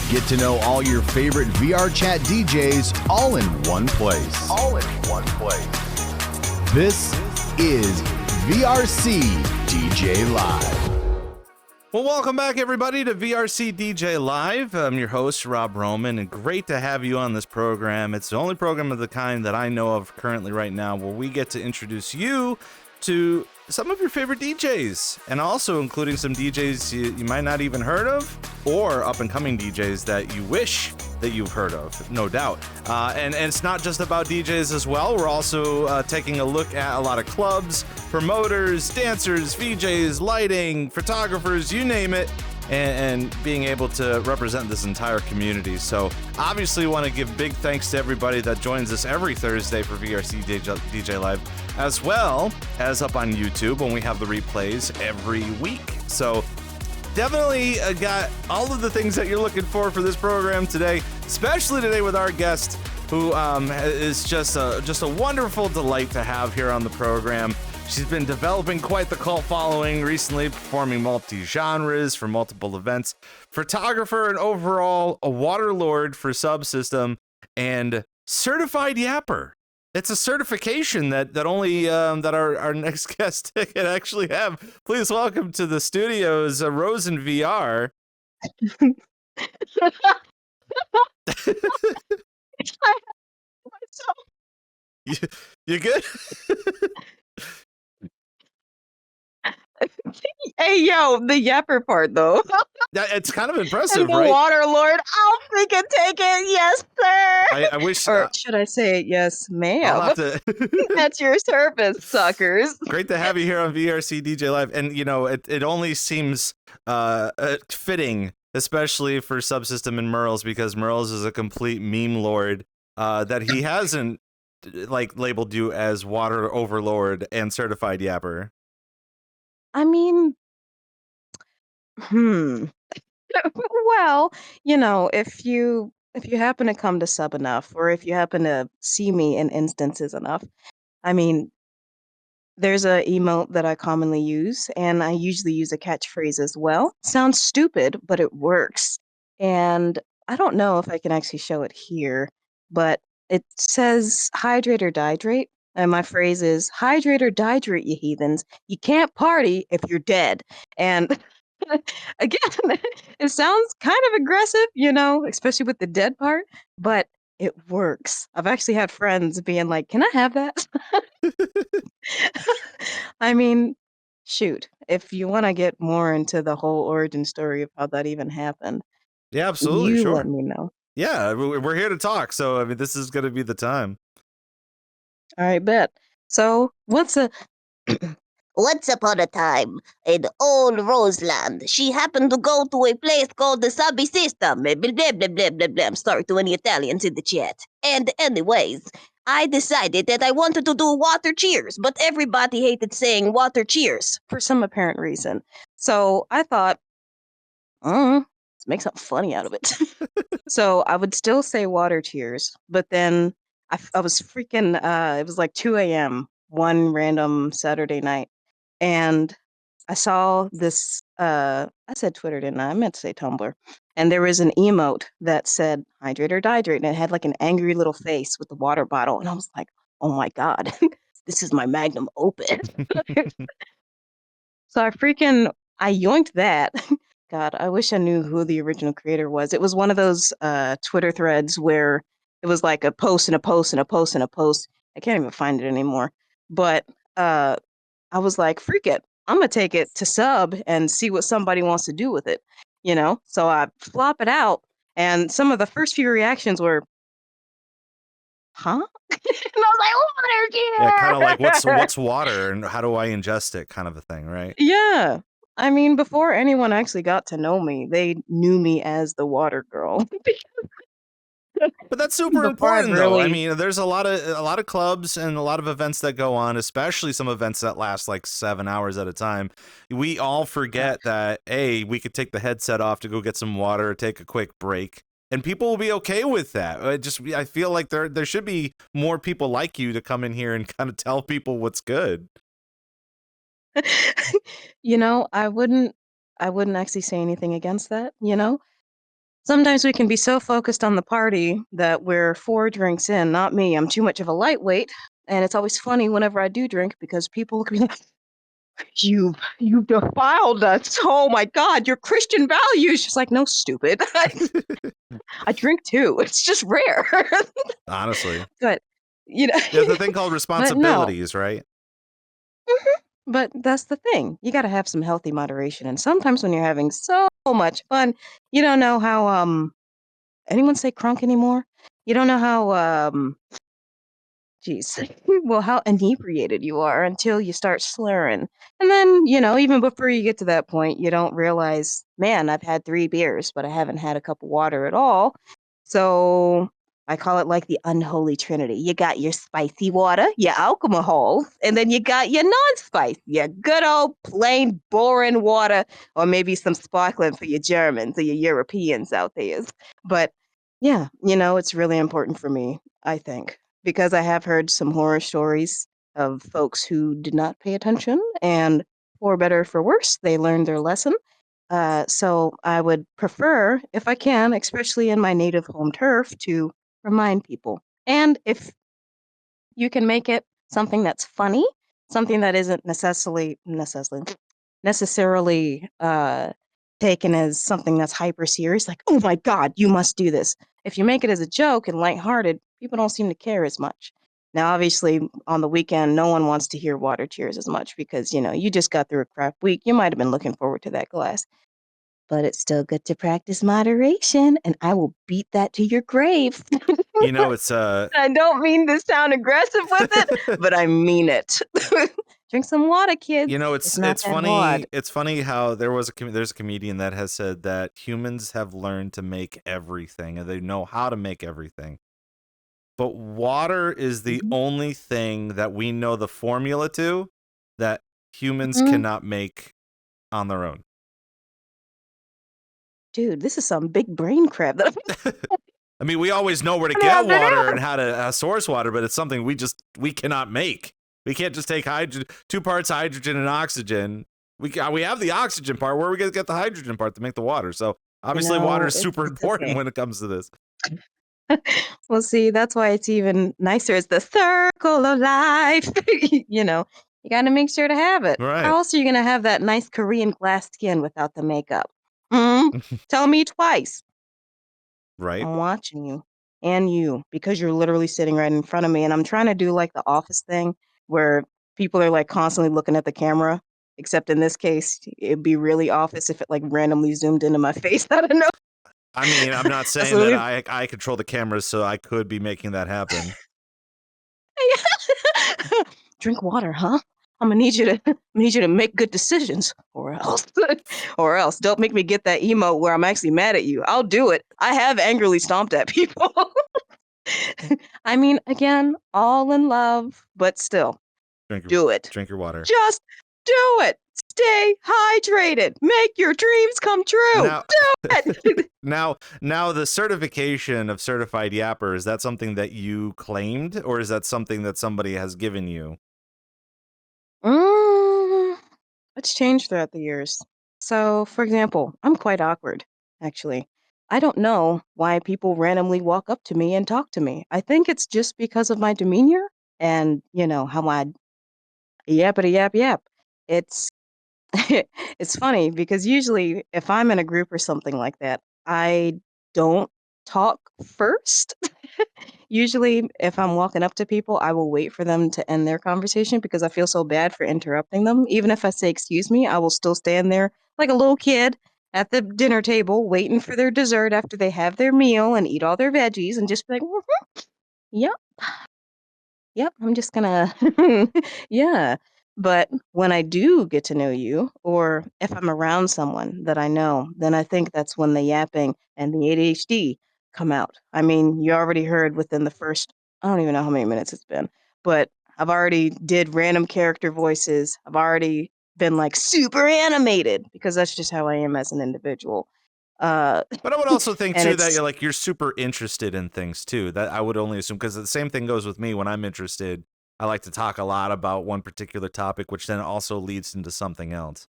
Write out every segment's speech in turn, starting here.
Get to know all your favorite VRChat DJs all in one place. This is VRC DJ Live. Well, welcome back, everybody, to VRC DJ Live. I'm your host, Rob Roman, and great to have you on this program. It's the only program of the kind that I know of currently right now where we get to introduce you to some of your favorite DJs, and also including some DJs you might not even heard of, or up-and-coming DJs that you wish that you've heard of, no doubt. And it's not just about DJs as well. We're also taking a look at a lot of clubs, promoters, dancers, VJs, lighting, photographers, you name it, and being able to represent this entire community. So obviously want to give big thanks to everybody that joins us every Thursday for VRC DJ Live, as well as up on YouTube when we have the replays every week. So definitely got all of the things that you're looking for this program today, especially today with our guest, who is just a wonderful delight to have here on the program. She's been developing quite the cult following recently, performing multi-genres for multiple events, photographer and overall a water lord for Subsystem, and certified Yapper. It's a certification that only that our next guest can actually have. Please welcome to the studios, RoseinVR. You good? Hey, yo, the Yapper part, though. It's kind of impressive, And the right? water lord, I'll freaking take it. Yes, sir. I wish. Or should I say, yes, I'll ma'am? have to. That's your service, suckers. Great to have you here on VRC DJ Live, and you know it only seems fitting, especially for Subsystem and Merles, because Merles is a complete meme lord that he hasn't like labeled you as water overlord and certified Yapper. I mean, well, you know, if you happen to come to sub enough, or if you happen to see me in instances enough, I mean, there's a emote that I commonly use, and I usually use a catchphrase as well. Sounds stupid, but it works. And I don't know if I can actually show it here, but it says hydrate or dihydrate. And my phrase is hydrate or dihydrate, you heathens. You can't party if you're dead. And again, it sounds kind of aggressive, you know, especially with the dead part, but it works. I've actually had friends being like, "Can I have that?" I mean, shoot, if you want to get more into the whole origin story of how that even happened, Yeah, absolutely, you sure. let me know. Yeah, we're here to talk, so I mean, this is going to be the time. All right, bet. So, Once upon a time, in old Roseland, she happened to go to a place called the Subby System. Blah, blah, blah, blah, blah, blah. I'm sorry to any Italians in the chat. And anyways, I decided that I wanted to do water cheers, but everybody hated saying water cheers. for some apparent reason. So I thought, let's make something funny out of it. So I would still say water cheers, but then I was freaking, it was like 2 a.m. one random Saturday night, and I saw this, I said Twitter, didn't I? I meant to say Tumblr. And there was an emote that said hydrate or dihydrate, and it had like an angry little face with the water bottle. And I was like, oh my God, this is my magnum opus. So I yoinked that. God, I wish I knew who the original creator was. It was one of those Twitter threads where it was like a post and a post and a post and a post. I can't even find it anymore. But I was like, freak it. I'm going to take it to sub and see what somebody wants to do with it. You know? So I flop it out, and some of the first few reactions were, huh? And I was like, water cheers! Yeah, kind of like what's water and how do I ingest it, kind of a thing, right? Yeah. I mean, before anyone actually got to know me, they knew me as the water girl. But that's super Before I've important, though. I really- mean, there's a lot of clubs and a lot of events that go on, especially some events that last like 7 hours at a time. We all forget that we could take the headset off to go get some water, take a quick break, and people will be okay with that. I feel like there should be more people like you to come in here and kind of tell people what's good. You know, I wouldn't actually say anything against that, you know? Sometimes we can be so focused on the party that we're 4 drinks in. Not me. I'm too much of a lightweight. And it's always funny whenever I do drink because people look at me like, you've defiled us. Oh my God, your Christian values. She's like, no, stupid. I drink too. It's just rare. Honestly. But, you know. There's a thing called But no. responsibilities, right? But that's the thing. You got to have some healthy moderation. And sometimes when you're having so much fun, you don't know how anyone say crunk anymore? You don't know how geez, well, how inebriated you are until you start slurring. And then, even before you get to that point, you don't realize, man, I've had 3 beers, but I haven't had a cup of water at all. So I call it like the unholy trinity. You got your spicy water, your alcohol, and then you got your non-spice, your good old plain boring water, or maybe some sparkling for your Germans or your Europeans out there. But yeah, it's really important for me, I think, because I have heard some horror stories of folks who did not pay attention, and for better or for worse, they learned their lesson. So I would prefer, if I can, especially in my native home turf, to remind people. And if you can make it something that's funny, something that isn't necessarily taken as something that's hyper serious, like, oh my God, you must do this. If you make it as a joke and lighthearted, people don't seem to care as much. Now, obviously, on the weekend, no one wants to hear water cheers as much because, you just got through a crap week. You might have been looking forward to that glass. But it's still good to practice moderation, and I will beat that to your grave. It's I don't mean to sound aggressive with it, but I mean it. Drink some water, kids. it's not it's that funny. hard. It's funny how there's a comedian that has said that humans have learned to make everything and they know how to make everything. But water is the only thing that we know the formula to that humans cannot make on their own. Dude, this is some big brain crap. I mean, we always know where to get water and how to source water, but it's something we cannot make. We can't just take 2 parts hydrogen and oxygen. We have the oxygen part. Where are we going to get the hydrogen part to make the water? So obviously water is super important when it comes to this. Well, see, that's why it's even nicer. It's the circle of life. You got to make sure to have it. Right. How else are you going to have that nice Korean glass skin without the makeup? Tell me twice. Right. I'm watching you and you because you're literally sitting right in front of me. And I'm trying to do like the office thing where people are like constantly looking at the camera. Except in this case, it'd be really office if it like randomly zoomed into my face. I don't know. I mean, I'm not saying that I control the cameras, so I could be making that happen. Drink water, huh? I'm gonna need you to make good decisions, or else don't make me get that emote where I'm actually mad at you. I'll do it. I have angrily stomped at people. I mean, again, all in love, but still, do it. Drink your water. Just do it. Stay hydrated. Make your dreams come true. Do it. Now, the certification of certified Yapper, is that something that you claimed, or is that something that somebody has given you? It's changed throughout the years. So, for example, I'm quite awkward, actually. I don't know why people randomly walk up to me and talk to me. I think it's just because of my demeanor and, how I yappity yap yap. It's it's funny because usually if I'm in a group or something like that, I don't talk first. Usually, if I'm walking up to people, I will wait for them to end their conversation because I feel so bad for interrupting them. Even if I say, excuse me, I will still stand there like a little kid at the dinner table waiting for their dessert after they have their meal and eat all their veggies and just be like, yep, I'm just gonna, yeah. But when I do get to know you, or if I'm around someone that I know, then I think that's when the yapping and the ADHD come out. I mean, you already heard within the first, I don't even know how many minutes it's been, but I've already did random character voices. I've already been like super animated because that's just how I am as an individual. But I would also think and too it's- that you're super interested in things too. That I would only assume, because the same thing goes with me when I'm interested. I like to talk a lot about one particular topic, which then also leads into something else.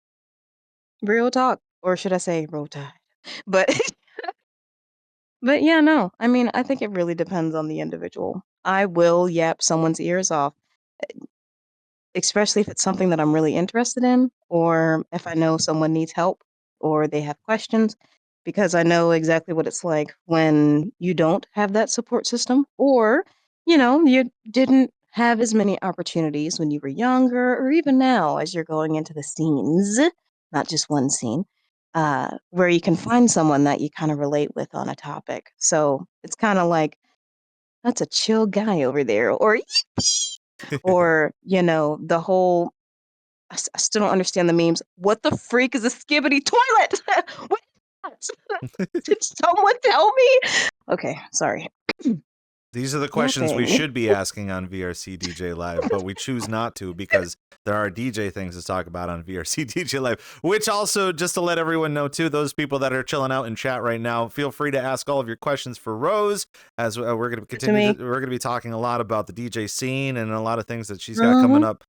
Real talk, or should I say roll tide? But But yeah, no. I mean, I think it really depends on the individual. I will yap someone's ears off, especially if it's something that I'm really interested in, or if I know someone needs help or they have questions, because I know exactly what it's like when you don't have that support system, or, you didn't have as many opportunities when you were younger, or even now as you're going into the scenes, not just one scene, where you can find someone that you kind of relate with on a topic. So it's kind of like, that's a chill guy over there, or or the whole I still don't understand the memes. What the freak is a skibbity toilet? What is that? Did someone tell me? Okay, sorry. These are the questions we Yapping. should be asking on VRC DJ Live, but we choose not to because there are DJ things to talk about on VRC DJ Live, which also, just to let everyone know too, those people that are chilling out in chat right now, feel free to ask all of your questions for Rose, as we're going to continue. We're going to be talking a lot about the DJ scene and a lot of things that she's got coming up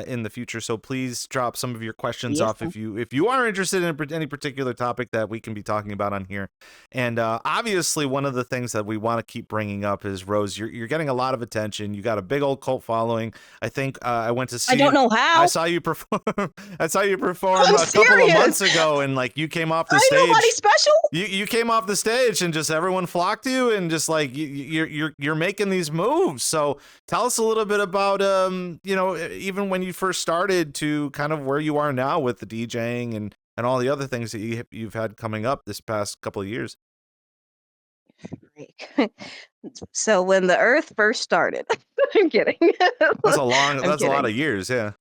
in the future. So please drop some of your questions off if you are interested in any particular topic that we can be talking about on here. And obviously, one of the things that we want to keep bringing up is, Rose, you're getting a lot of attention. You got a big old cult following. I think I went to see. I don't know how. I saw you perform. I saw you perform I'm a couple of serious. months ago, and like you came off the I stage. ain't nobody special. You came off the stage, and just everyone flocked to you, and just like you're making these moves. So tell us a little bit about even when you first started to kind of where you are now with the DJing and all the other things that you've had coming up this past couple of years. So when the Earth first started, I'm kidding. That's a lot of years, yeah.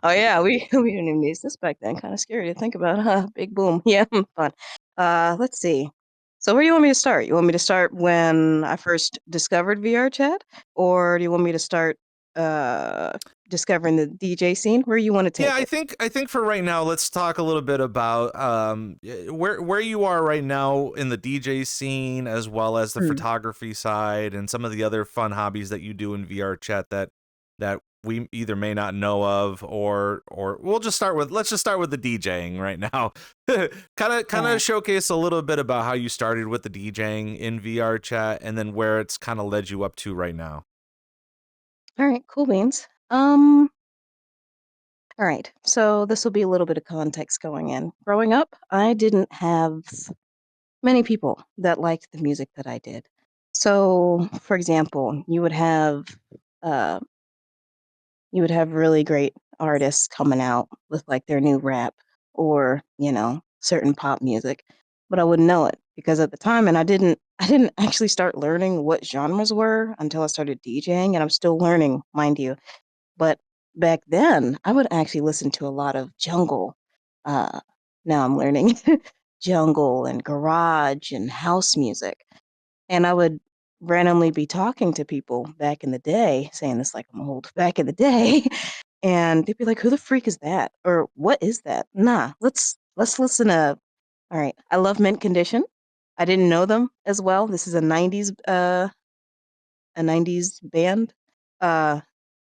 Oh yeah, we didn't even use this back then. Kind of scary to think about, huh? Big boom. Yeah, fun. Let's see. So where do you want me to start? You want me to start when I first discovered VRChat, or do you want me to start discovering the DJ scene? Where you want to take it? I think for right now, let's talk a little bit about where you are right now in the DJ scene, as well as the photography side and some of the other fun hobbies that you do in VRChat that we either may not know of, or let's just start with the DJing right now. kind of showcase a little bit about how you started with the DJing in VRChat, and then where it's kind of led you up to right now. All right, cool beans. All right, so this will be a little bit of context going in. Growing up, I didn't have many people that liked the music that I did. So, for example, you would have really great artists coming out with like their new rap or, certain pop music, but I wouldn't know it because at the time, and I didn't actually start learning what genres were until I started DJing, and I'm still learning, mind you. But back then, I would actually listen to a lot of jungle. Now I'm learning jungle and garage and house music. And I would randomly be talking to people back in the day, saying this like I'm old, back in the day, and they'd be like, "Who the freak is that?" Or "What is that?" Nah, let's listen to. All right, I love Mint Condition. I didn't know them as well. This is a '90s band.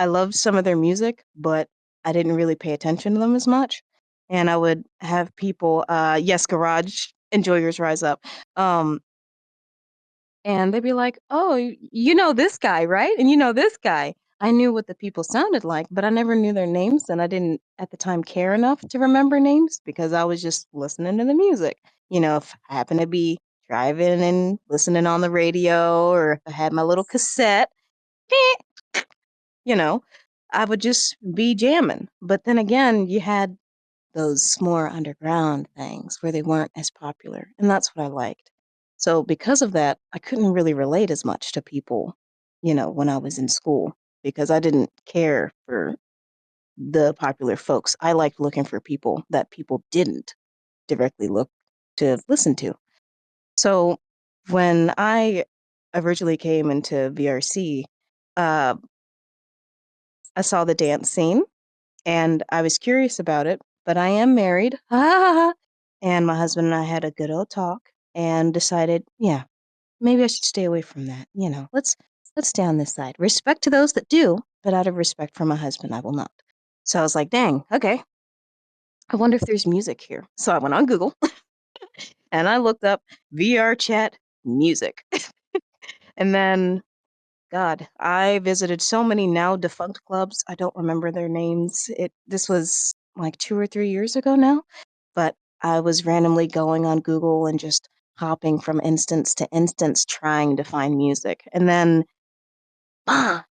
I loved some of their music, but I didn't really pay attention to them as much. And I would have people, yes, Garage, Enjoy Yours Rise Up. And they'd be like, "Oh, you know this guy, right? And you know this guy." I knew what the people sounded like, but I never knew their names, and I didn't at the time care enough to remember names because I was just listening to the music. If I happened to be driving and listening on the radio, or if I had my little cassette, you know, I would just be jamming. But then again, you had those more underground things where they weren't as popular, and that's what I liked. So because of that, I couldn't really relate as much to people, when I was in school because I didn't care for the popular folks. I liked looking for people that people didn't directly look to listen to. So when I originally came into VRC, uh, I saw the dance scene and I was curious about it, but I am married. And my husband and I had a good old talk and decided, yeah, maybe I should stay away from that. Let's stay on this side. Respect to those that do, but out of respect for my husband, I will not. So I was like, dang, okay. I wonder if there's music here. So I went on Google and I looked up VRChat music. And then, God, I visited so many now defunct clubs. I don't remember their names. This was like 2 or 3 years ago now, but I was randomly going on Google and just hopping from instance to instance trying to find music. And then,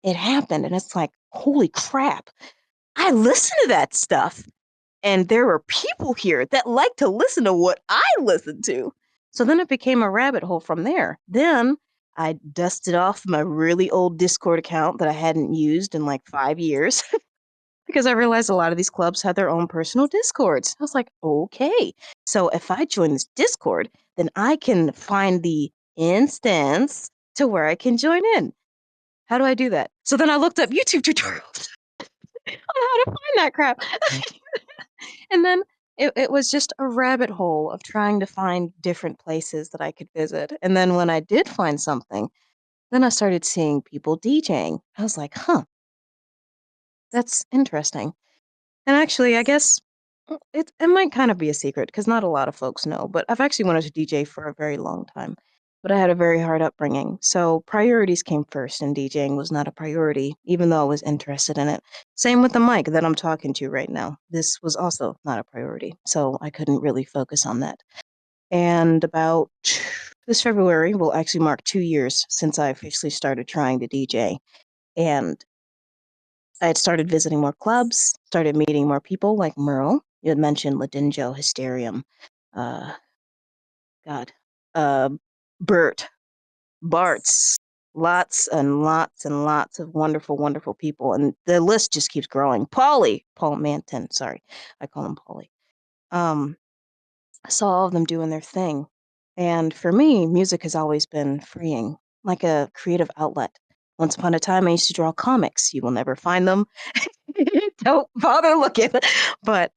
it happened. And it's like, holy crap, I listen to that stuff. And there were people here that like to listen to what I listen to. So then it became a rabbit hole from there. Then I dusted off my really old Discord account that I hadn't used in like 5 years because I realized a lot of these clubs had their own personal Discords. I was like, okay, so if I join this Discord, then I can find the instance to where I can join in. How do I do that? So then I looked up YouTube tutorials on how to find that crap. And then it was just a rabbit hole of trying to find different places that I could visit. And then when I did find something, then I started seeing people DJing. I was like, huh, that's interesting. And actually, I guess it might kind of be a secret because not a lot of folks know, but I've actually wanted to DJ for a very long time. But I had a very hard upbringing. So priorities came first, and DJing was not a priority, even though I was interested in it. Same with the mic that I'm talking to right now. This was also not a priority. So I couldn't really focus on that. And about this February will actually mark 2 years since I officially started trying to DJ. And I had started visiting more clubs, started meeting more people like Merle. You had mentioned Ladinjo, Hysterium, uh, God, uh, Bert, Bart's, lots and lots and lots of wonderful, wonderful people. And the list just keeps growing. Paul Manton, sorry, I call him Paulie. I saw all of them doing their thing. And for me, music has always been freeing, like a creative outlet. Once upon a time, I used to draw comics. You will never find them. Don't bother looking. But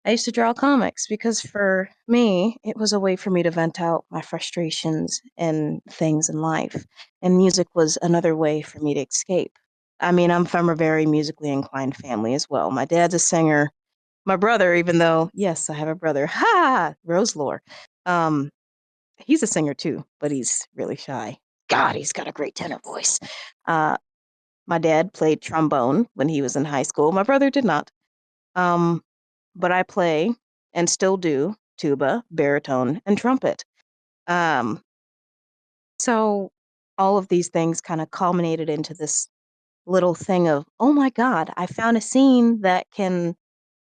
I used to draw comics because for me, it was a way for me to vent out my frustrations and things in life. And music was another way for me to escape. I mean, I'm from a very musically inclined family as well. My dad's a singer. My brother, even though, yes, I have a brother. Ha! Rose lore. Um, he's a singer too, but he's really shy. God, he's got a great tenor voice. Uh, my dad played trombone when he was in high school. My brother did not. Um, but I play and still do tuba, baritone, and trumpet. Um, so all of these things kind of culminated into this little thing of, oh my God, I found a scene that can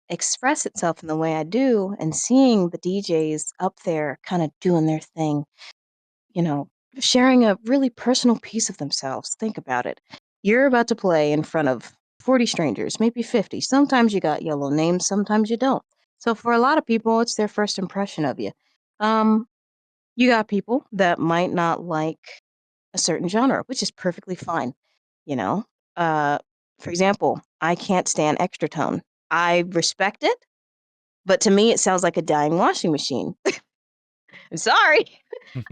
express itself in the way I do, and seeing the DJs up there kind of doing their thing, you know, sharing a really personal piece of themselves. Think about it. You're about to play in front of 40 strangers, maybe 50. Sometimes you got yellow names, sometimes you don't. So for a lot of people, it's their first impression of you. Um, you got people that might not like a certain genre, which is perfectly fine. You know, uh, for example, I can't stand extra tone. I respect it, but to me, it sounds like a dying washing machine. I'm sorry.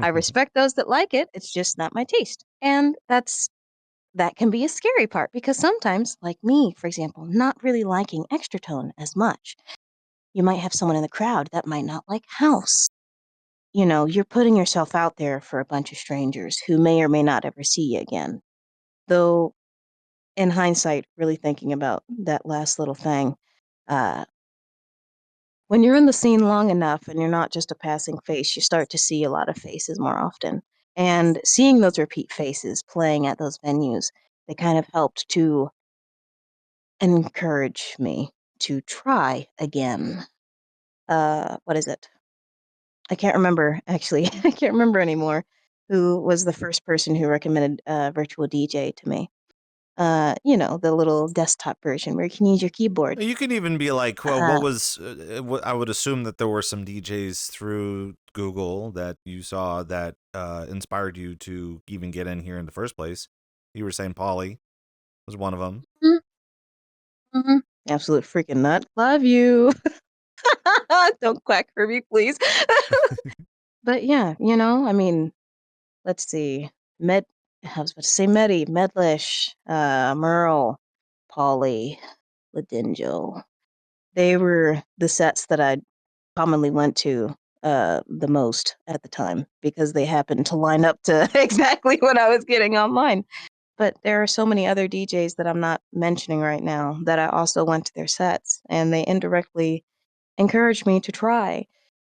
I respect those that like it. It's just not my taste. And that can be a scary part because sometimes, like me, for example, not really liking extra tone as much, you might have someone in the crowd that might not like house. You know, you're putting yourself out there for a bunch of strangers who may or may not ever see you again. Though, in hindsight, really thinking about that last little thing, uh, when you're in the scene long enough and you're not just a passing face, you start to see a lot of faces more often. And seeing those repeat faces playing at those venues, they kind of helped to encourage me to try again. What is it? I can't remember, actually. I can't remember anymore who was the first person who recommended Virtual DJ to me. You know, the little desktop version where you can use your keyboard. You can even be like, well, Uh, what was, I would assume that there were some DJs through Google that you saw that inspired you to even get in here in the first place. You were saying Polly was one of them. mm-hmm. Absolute freaking nut. Love you. Don't quack for me, please. But yeah, you know, I mean, let's see. I was about to say Medi, Medlish, Merle, Polly, Ladinjo. They were the sets that I commonly went to the most at the time because they happened to line up to exactly what I was getting online. But there are so many other DJs that I'm not mentioning right now that I also went to their sets, and they indirectly encouraged me to try.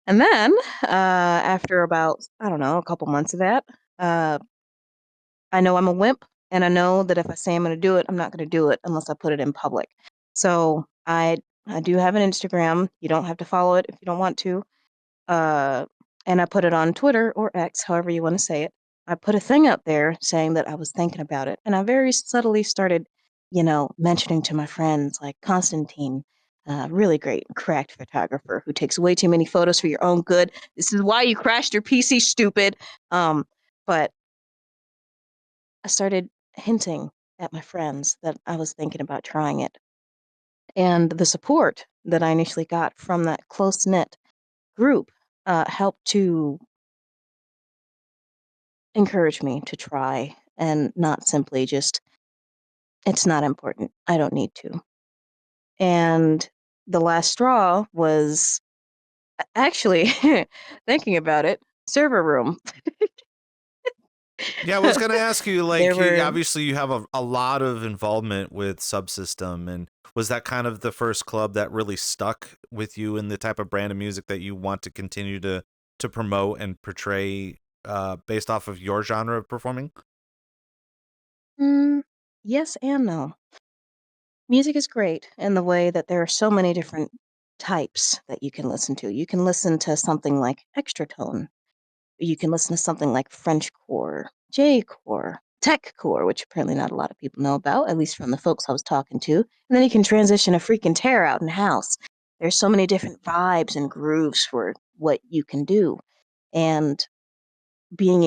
And then, after about, I don't know, a couple months of that, uh, I know I'm a wimp, and I know that if I say I'm going to do it, I'm not going to do it unless I put it in public. So I do have an Instagram. You don't have to follow it if you don't want to. Uh, and I put it on Twitter or X, however you want to say it. I put a thing up there saying that I was thinking about it, and I very subtly started, mentioning to my friends like Constantine, really great, cracked photographer who takes way too many photos for your own good. This is why you crashed your PC, stupid. But I started hinting at my friends that I was thinking about trying it. And the support that I initially got from that close knit group helped to encourage me to try and not simply just, it's not important. I don't need to. And the last straw was actually, thinking about it, server room. Yeah, I was gonna ask you, There like, were obviously you have a lot of involvement with Subsystem, and was that kind of the first club that really stuck with you in the type of brand of music that you want to continue to promote and portray based off of your genre of performing? mm, yes and no. Music is great in the way that there are so many different types that you can listen to. You can listen to something like extra tone. You can listen to something like Frenchcore, J-core, techcore, which apparently not a lot of people know about, at least from the folks I was talking to. And then you can transition a freaking tear out in house. There's so many different vibes and grooves for what you can do. And being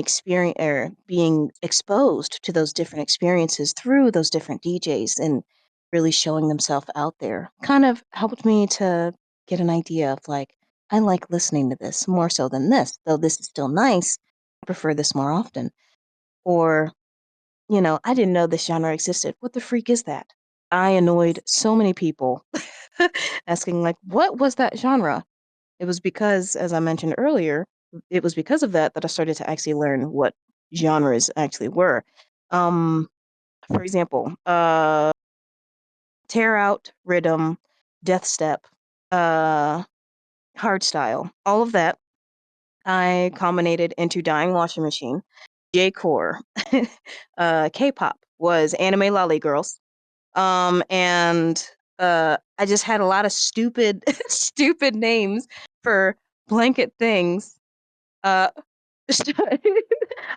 exposed to those different experiences through those different DJs and really showing themselves out there kind of helped me to get an idea of like, I like listening to this more so than this, though this is still nice. I prefer this more often. Or, I didn't know this genre existed. What the freak is that? I annoyed so many people asking, like, what was that genre? It was because, as I mentioned earlier, it was because of that that I started to actually learn what genres actually were. Um, for example, tear out, rhythm, death step, uh, hardstyle, all of that I combinated into Dying Washing Machine, J-core, K-pop was Anime Lolly Girls, and I just had a lot of stupid, stupid names for blanket things. Uh,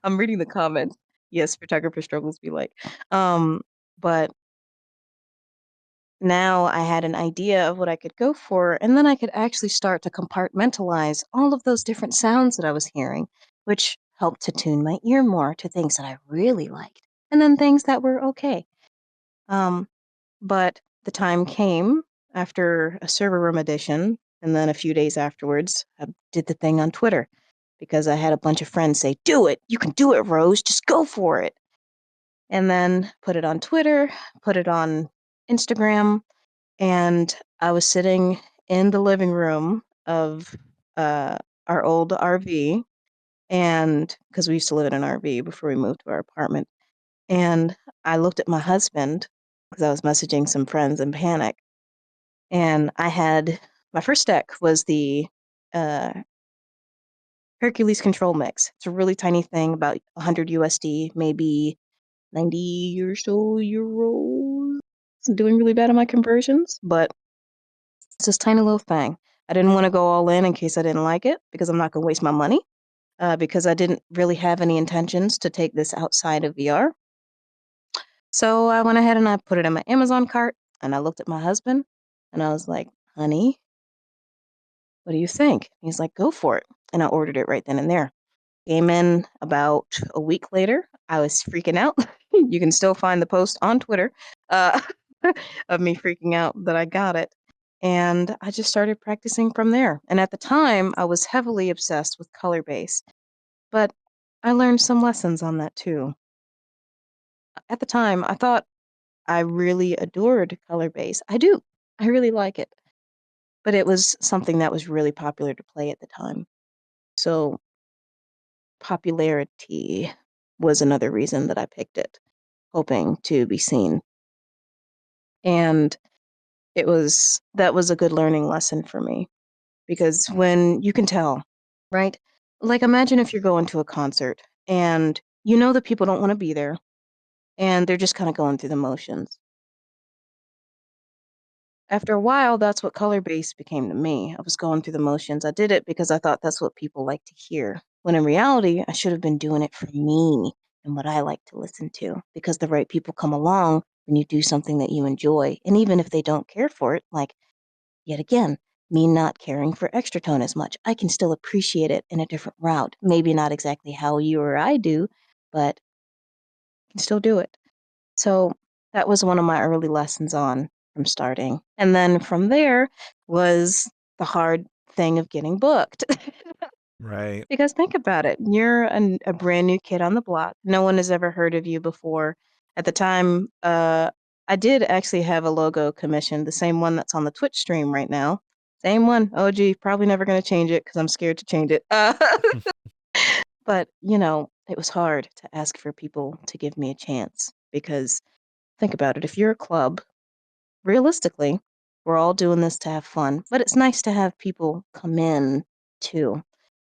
I'm reading the comments. Yes, photographer struggles be like. But now I had an idea of what I could go for, and then I could actually start to compartmentalize all of those different sounds that I was hearing, which helped to tune my ear more to things that I really liked, and then things that were okay. Um, but the time came after a server room edition, and then a few days afterwards, I did the thing on Twitter because I had a bunch of friends say, "Do it! You can do it, Rose! Just go for it!" And then put it on Twitter, put it on Instagram, and I was sitting in the living room of our old RV, and because we used to live in an RV before we moved to our apartment, and I looked at my husband because I was messaging some friends in panic, and I had my first deck was the uh, Hercules Control Mix. It's a really tiny thing, about 100 USD, maybe 90 or so euros. I'm doing really bad on my conversions, but it's this tiny little thing. I didn't want to go all in case I didn't like it because I'm not going to waste my money because I didn't really have any intentions to take this outside of VR. So I went ahead and I put it in my Amazon cart and I looked at my husband and I was like, honey, what do you think? He's like, go for it. And I ordered it right then and there. Came in about a week later. I was freaking out. You can still find the post on Twitter uh, of me freaking out that I got it. And I just started practicing from there. And at the time, I was heavily obsessed with color bass, but I learned some lessons on that too. At the time, I thought I really adored color bass. I do. I really like it. But it was something that was really popular to play at the time. So popularity was another reason that I picked it, hoping to be seen. And that was a good learning lesson for me, because when you can tell, right? Like, imagine if you're going to a concert and you know that people don't want to be there and they're just kind of going through the motions. After a while, that's what color bass became to me. I was going through the motions. I did it because I thought that's what people like to hear. When in reality, I should have been doing it for me and what I like to listen to. Because the right people come along when you do something that you enjoy. And even if they don't care for it, like, yet again, me not caring for extra tone as much, I can still appreciate it in a different route. Maybe not exactly how you or I do, but I can still do it. So that was one of my early lessons on from starting. And then from there was the hard thing of getting booked. Right. Because think about it, you're a brand new kid on the block. No one has ever heard of you before. At the time, I did actually have a logo commissioned, the same one that's on the Twitch stream right now. Same one. Oh, gee, probably never going to change it because I'm scared to change it. But, it was hard to ask for people to give me a chance because think about it. If you're a club, realistically, we're all doing this to have fun, but it's nice to have people come in too.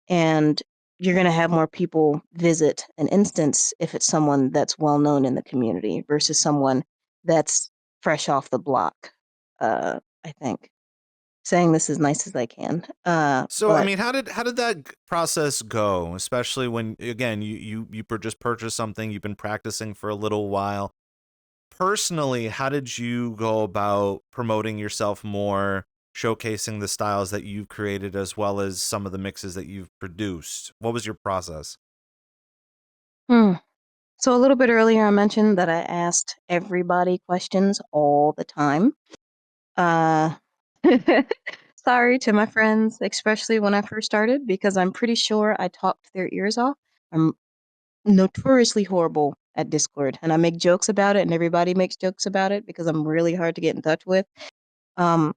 And you're going to have more people visit an instance if it's someone that's well known in the community versus someone that's fresh off the block. I think saying this as nice as I can. So, I But mean, how did that process go? Especially when, again, just purchased something, you've been practicing for a little while. Personally, how did you go about promoting yourself more, showcasing the styles that you've created as well as some of the mixes that you've produced? What was your process? hmm. So a little bit earlier, I mentioned that I asked everybody questions all the time. Uh, sorry to my friends, especially when I first started, because I'm pretty sure I talked their ears off. I'm notoriously horrible at Discord, and I make jokes about it, and everybody makes jokes about it because I'm really hard to get in touch with. Um,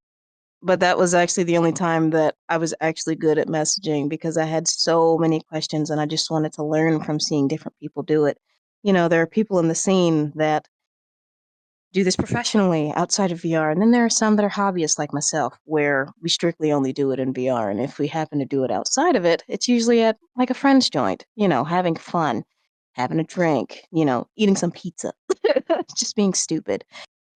but that was actually the only time that I was actually good at messaging because I had so many questions and I just wanted to learn from seeing different people do it. There are people in the scene that do this professionally outside of VR. And then there are some that are hobbyists like myself, where we strictly only do it in VR. And if we happen to do it outside of it, it's usually at like a friend's joint, having fun, having a drink, eating some pizza, just being stupid.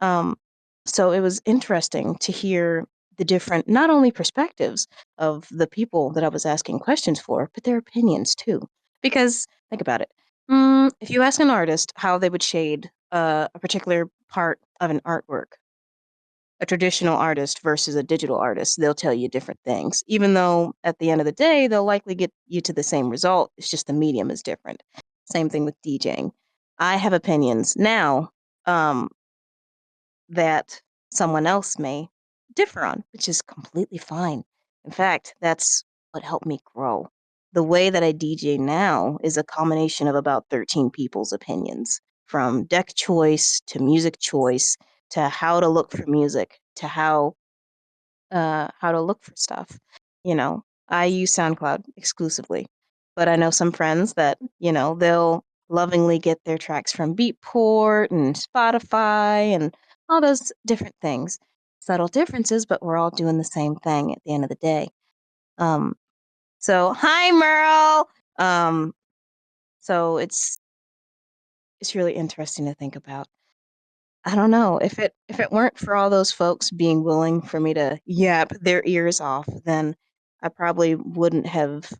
Um, so it was interesting to hear the different, not only perspectives of the people that I was asking questions for, but their opinions too. Because think about it. If you ask an artist how they would shade a particular part of an artwork, a traditional artist versus a digital artist, they'll tell you different things. Even though at the end of the day, they'll likely get you to the same result. It's just the medium is different. Same thing with DJing. I have opinions now. That someone else may differ on, which is completely fine. In fact, that's what helped me grow. The way that I DJ now is a combination of about 13 people's opinions, from deck choice to music choice to how to look for music to how to look for stuff. I use SoundCloud exclusively, but I know some friends that, they'll lovingly get their tracks from Beatport and Spotify and all those different things. Subtle differences, but we're all doing the same thing at the end of the day. Um, so hi Merle. So it's really interesting to think about. I don't know if it weren't for all those folks being willing for me to yap their ears off, then I probably wouldn't have.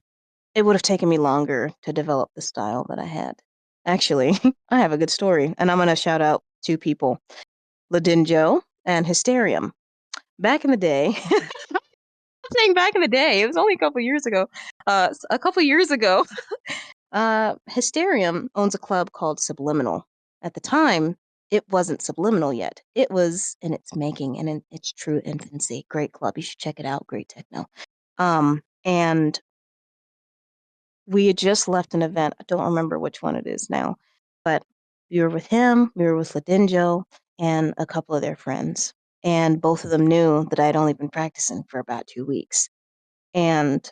It would have taken me longer to develop the style that I had. Actually, I have a good story, and I'm gonna shout out two people: Ladinjo and Hysterium. Back in the day, I'm saying back in the day, it was only a couple years ago. A couple years ago, Hysterium owns a club called Subliminal. At the time, it wasn't Subliminal yet. It was in its making and in its true infancy. Great club. You should check it out. Great techno. And we had just left an event. I don't remember which one it is now, but we were with him, we were with Ladinjo, and a couple of their friends. And both of them knew that I'd only been practicing for about 2 weeks. And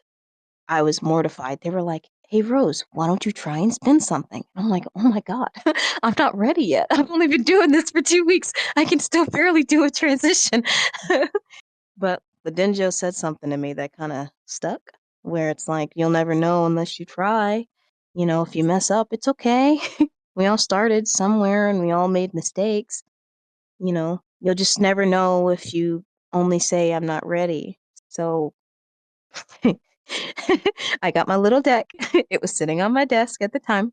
I was mortified. They were like, "Hey, Rose, why don't you try and spin something?" I'm like, "Oh my God, I'm not ready yet. I've only been doing this for 2 weeks. I can still barely do a transition." But the Denjo said something to me that kind of stuck, where it's like, you'll never know unless you try. If you mess up, it's okay. We all started somewhere and we all made mistakes. You'll just never know if you only say, "I'm not ready." So I got my little deck. It was sitting on my desk at the time,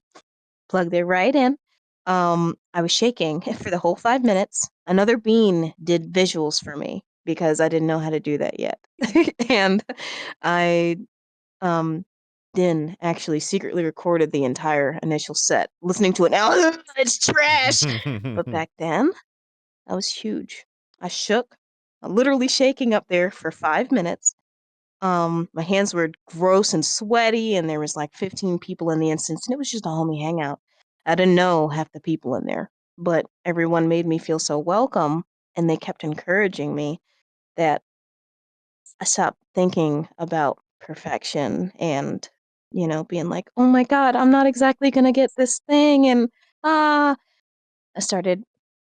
plugged it right in. I was shaking for the whole 5 minutes. Another bean did visuals for me because I didn't know how to do that yet. And I then actually secretly recorded the entire initial set, listening to it now. It's trash. But back then, that was huge. I shook, literally shaking up there for 5 minutes. My hands were gross and sweaty, and there was like 15 people in the instance, and it was just a homie hangout. I didn't know half the people in there, but everyone made me feel so welcome, and they kept encouraging me that I stopped thinking about perfection and, being like, "Oh my God, I'm not exactly gonna get this thing," and ah, I started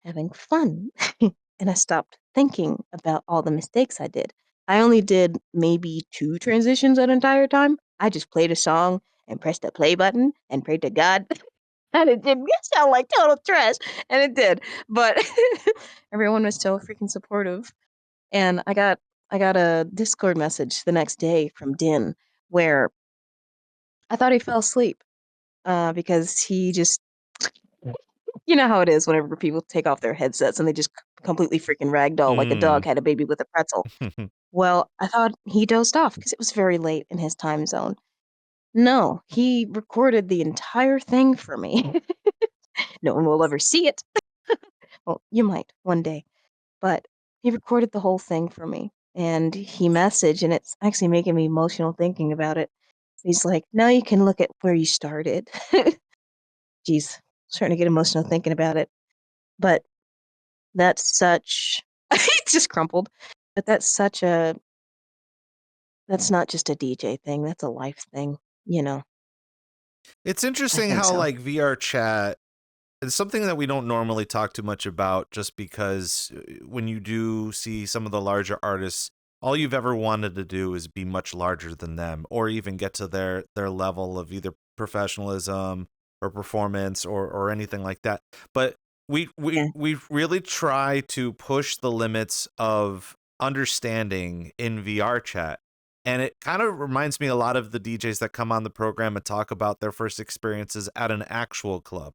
having fun. And I stopped thinking about all the mistakes I did. I only did maybe 2 transitions that entire time. I just played a song and pressed the play button and prayed to God. And it did sound like total trash, and it did. But everyone was so freaking supportive. And I got a Discord message the next day from Din where I thought he fell asleep because he just you know how it is whenever people take off their headsets and they just completely freaking ragdoll like a dog had a baby with a pretzel. Well, I thought he dozed off because it was very late in his time zone. No, he recorded the entire thing for me. No one will ever see it. Well, you might one day, but he recorded the whole thing for me. And he messaged, and it's actually making me emotional thinking about it. He's like, "Now you can look at where you started." Jeez, starting to get emotional thinking about it. But that's such it just crumpled. But that's not just a DJ thing, that's a life thing, you know? It's I interesting think how so. like VR chat is something that we don't normally talk too much about, just because when you do see some of the larger artists, all you've ever wanted to do is be much larger than them, or even get to their level of either professionalism or performance or anything like that. But Yeah. we really try to push the limits of understanding in VR chat. And it kind of reminds me a lot of the DJs that come on the program and talk about their first experiences at an actual club.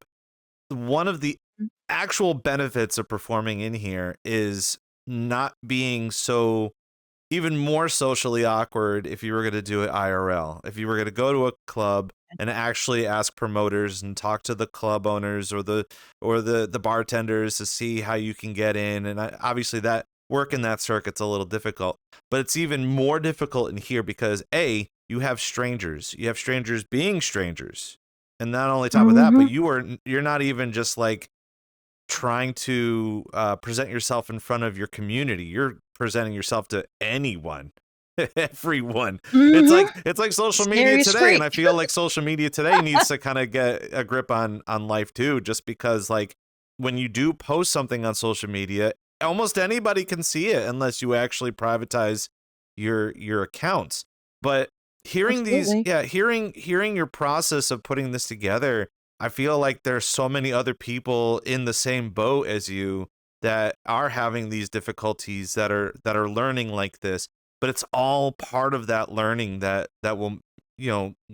One of the Mm. actual benefits of performing in here is not being so even more socially awkward if you were going to do it IRL. If you were going to go to a club and actually ask promoters and talk to the club owners or the bartenders to see how you can get in, and obviously that work in that circuit's a little difficult, but it's even more difficult in here because you have strangers. You have strangers being strangers. And not only top of that, but Mhm. you're not even just like trying to present yourself in front of your community. You're presenting yourself to anyone, everyone. Mhm. It's like social media Scary as today, and freak. I feel like social media today needs to kind of get a grip on life too, just because like when you do post something on social media, almost anybody can see it unless you actually privatize your accounts. But Absolutely. hearing your process of putting this together, I feel like there's so many other people in the same boat as you that are having these difficulties that are learning like this, but it's all part of that learning that will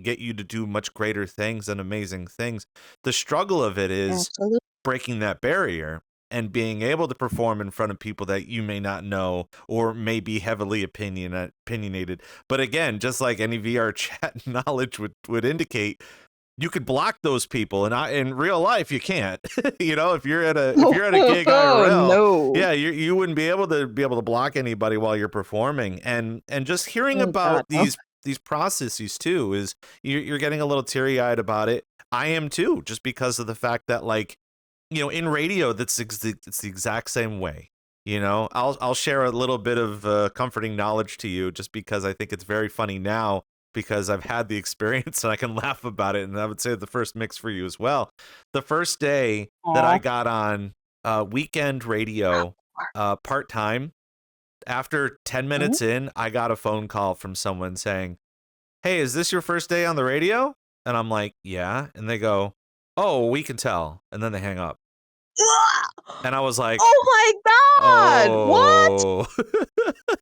get you to do much greater things and amazing things. The struggle of it is Absolutely. breaking that barrier and being able to perform in front of people that you may not know or may be heavily opinionated. But again, just like any VR chat knowledge would indicate, you could block those people, and in real life you can't. If you're at a gig Oh, IRL, no. yeah, you wouldn't be able to block anybody while you're performing. And just hearing Oh about god, no. these processes too is you're getting a little teary-eyed about it. I am too, just because of the fact that like in radio, it's the exact same way. I'll share a little bit of comforting knowledge to you, just because I think it's very funny now, because I've had the experience and I can laugh about it. And I would say the first mix for you as well. The first day that I got on weekend radio part-time, after 10 minutes in, I got a phone call from someone saying, "Hey, is this your first day on the radio?" And I'm like, "Yeah." And they go, "Oh, we can tell." And then they hang up. And I was like, Oh my God! What? "Oh."